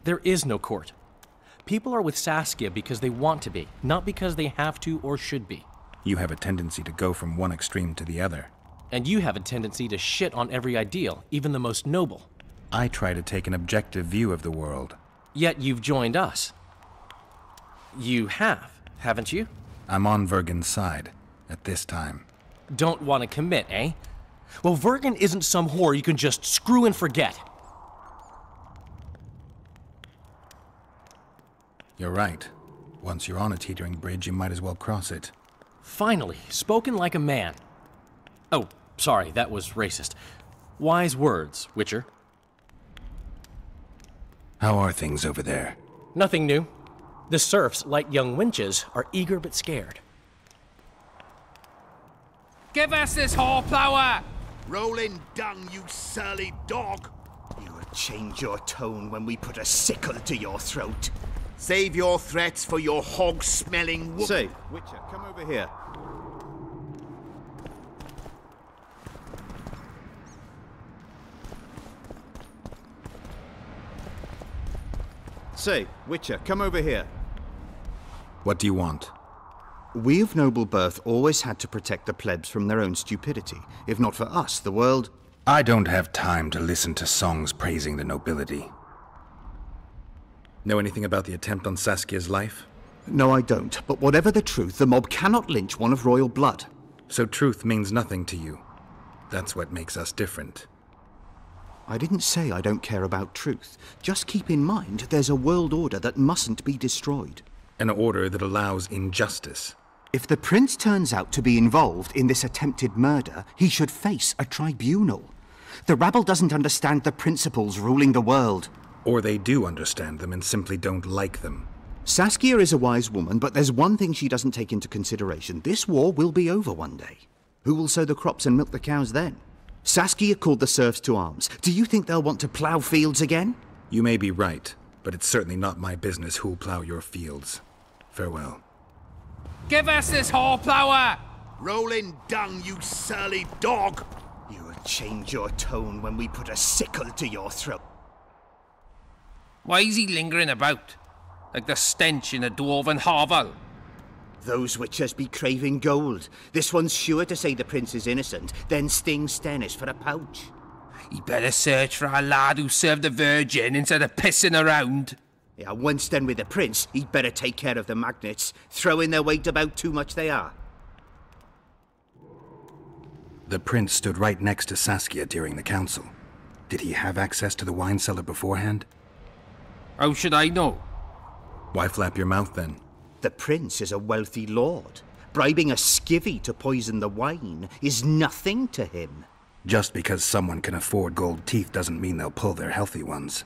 There is no court. People are with Saskia because they want to be, not because they have to or should be. You have a tendency to go from one extreme to the other. And you have a tendency to shit on every ideal, even the most noble. I try to take an objective view of the world. Yet you've joined us. You have, haven't you? I'm on Vergen's side, at this time. Don't want to commit, eh? Well, Vergen isn't some whore you can just screw and forget. You're right. Once you're on a teetering bridge, you might as well cross it. Finally, spoken like a man. Oh, sorry, that was racist. Wise words, Witcher. How are things over there? Nothing new. The serfs, like young wenches, are eager but scared. Give us this horplower! Rolling dung, you surly dog! You will change your tone when we put a sickle to your throat. Save your threats for your hog-smelling woman. Say, Witcher, come over here. Say, Witcher, come over here. What do you want? We of noble birth always had to protect the plebs from their own stupidity. If not for us, the world... I don't have time to listen to songs praising the nobility. Know anything about the attempt on Saskia's life? No, I don't. But whatever the truth, the mob cannot lynch one of royal blood. So truth means nothing to you. That's what makes us different. I didn't say I don't care about truth. Just keep in mind there's a world order that mustn't be destroyed. An order that allows injustice. If the prince turns out to be involved in this attempted murder, he should face a tribunal. The rabble doesn't understand the principles ruling the world. Or they do understand them and simply don't like them. Saskia is a wise woman, but there's one thing she doesn't take into consideration. This war will be over one day. Who will sow the crops and milk the cows then? Saskia called the serfs to arms. Do you think they'll want to plough fields again? You may be right, but it's certainly not my business who'll plough your fields. Farewell. Give us this horse-plower! Rolling dung, you surly dog! You will change your tone when we put a sickle to your throat. Why is he lingering about? Like the stench in a dwarven hovel? Those witchers be craving gold. This one's sure to say the prince is innocent, then sting Stennis for a pouch. He better search for a lad who served the Virgin instead of pissing around. Yeah, once done with the prince, he'd better take care of the magnets, throwing their weight about too much they are. The prince stood right next to Saskia during the council. Did he have access to the wine cellar beforehand? How should I know? Why flap your mouth then? The prince is a wealthy lord. Bribing a skivvy to poison the wine is nothing to him. Just because someone can afford gold teeth doesn't mean they'll pull their healthy ones.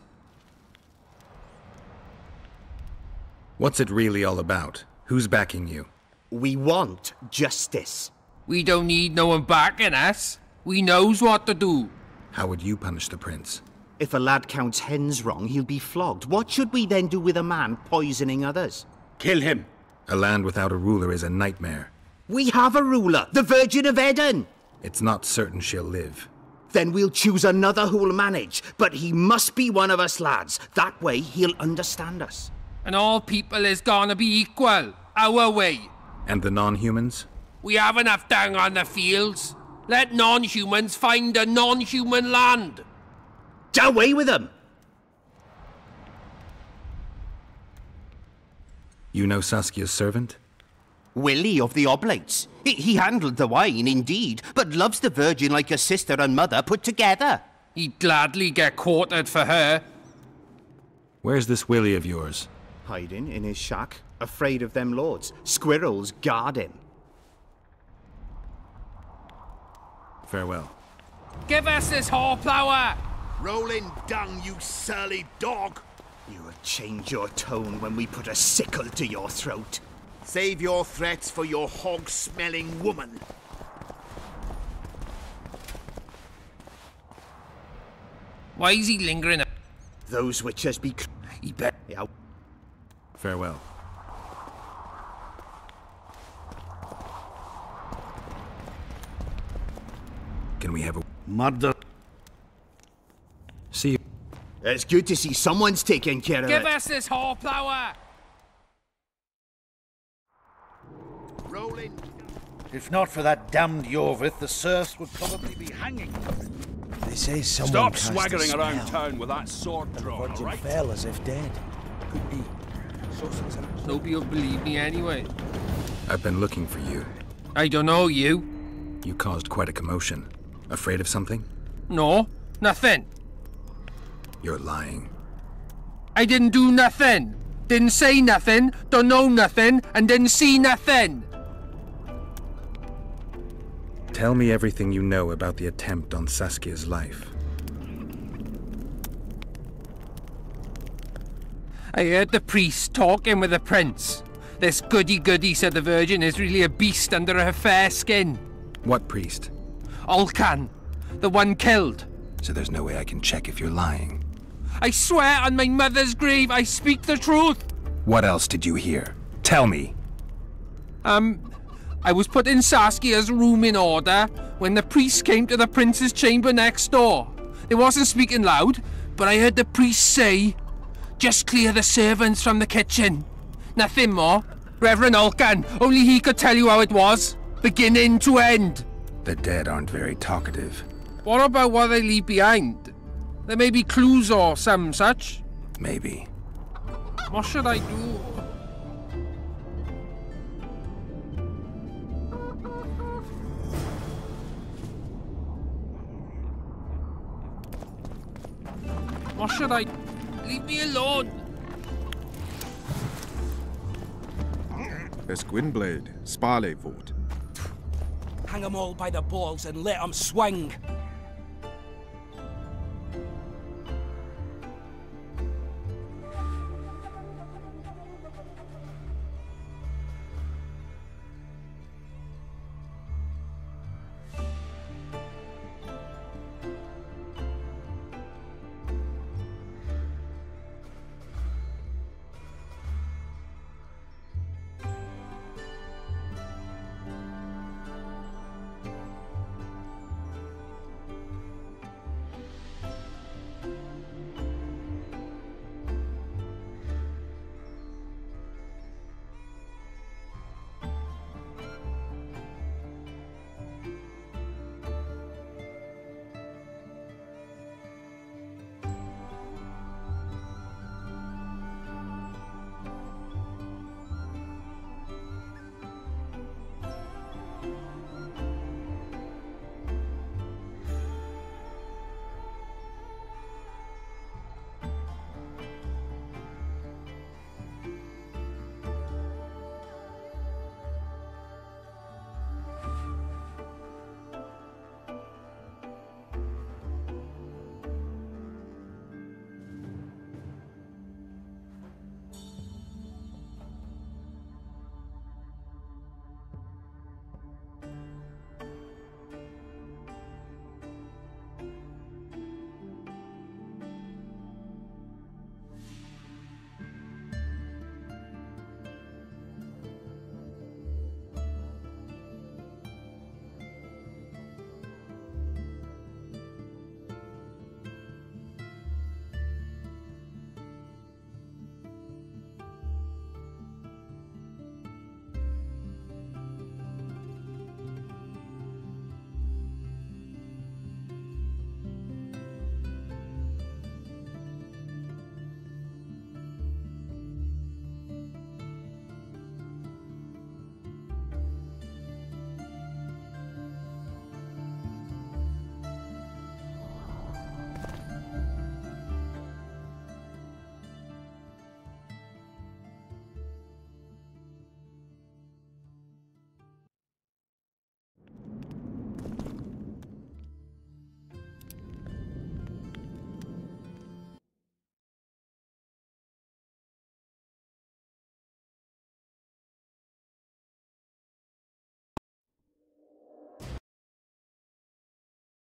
What's it really all about? Who's backing you? We want justice. We don't need no one backing us. We knows what to do. How would you punish the prince? If a lad counts hens wrong, he'll be flogged. What should we then do with a man poisoning others? Kill him. A land without a ruler is a nightmare. We have a ruler, the Virgin of Eden. It's not certain she'll live. Then we'll choose another who'll manage. But he must be one of us lads. That way he'll understand us. And all people is gonna be equal, our way. And the non-humans? We have enough dung on the fields. Let non-humans find a non-human land. Away with them! You know Saskia's servant? Willie of the Oblates. He handled the wine, indeed, but loves the Virgin like a sister and mother put together. He'd gladly get quartered for her. Where's this Willie of yours? Hiding in his shack, afraid of them lords. Squirrels guard him. Farewell. Give us this horse-plower! Rolling dung, you surly dog! You will change your tone when we put a sickle to your throat. Save your threats for your hog-smelling woman. Why is he lingering? Those witches be... He bet... Yeah. Farewell. Can we have a... Murder. See you. It's good to see someone's taking care of it. Give us this horse-plower! Rolling. If not for that damned Yorvith, the serfs would probably be hanging. They say someone Stop swaggering around town with that sword drawn, Virgin alright? fell as if dead. Could be. Nobody will believe me anyway. I've been looking for you. I don't know you. You caused quite a commotion. Afraid of something? No, nothing. You're lying. I didn't do nothing. Didn't say nothing, don't know nothing, and didn't see nothing. Tell me everything you know about the attempt on Saskia's life. I heard the priest talking with the prince. This goody-goody said the Virgin is really a beast under her fair skin. What priest? Olcan, the one killed. So there's no way I can check if you're lying. I swear on my mother's grave I speak the truth. What else did you hear? Tell me. I was put in Saskia's room in order when the priest came to the prince's chamber next door. They wasn't speaking loud, but I heard the priest say, "Just clear the servants from the kitchen." Nothing more. Reverend Alcan. Only he could tell you how it was. Beginning to end. The dead aren't very talkative. What about what they leave behind? There may be clues or some such. Maybe. What should I do? What should I... Leave me alone! There's Gwynblade, Sparley Fort. Hang 'em all by the balls and let 'em swing.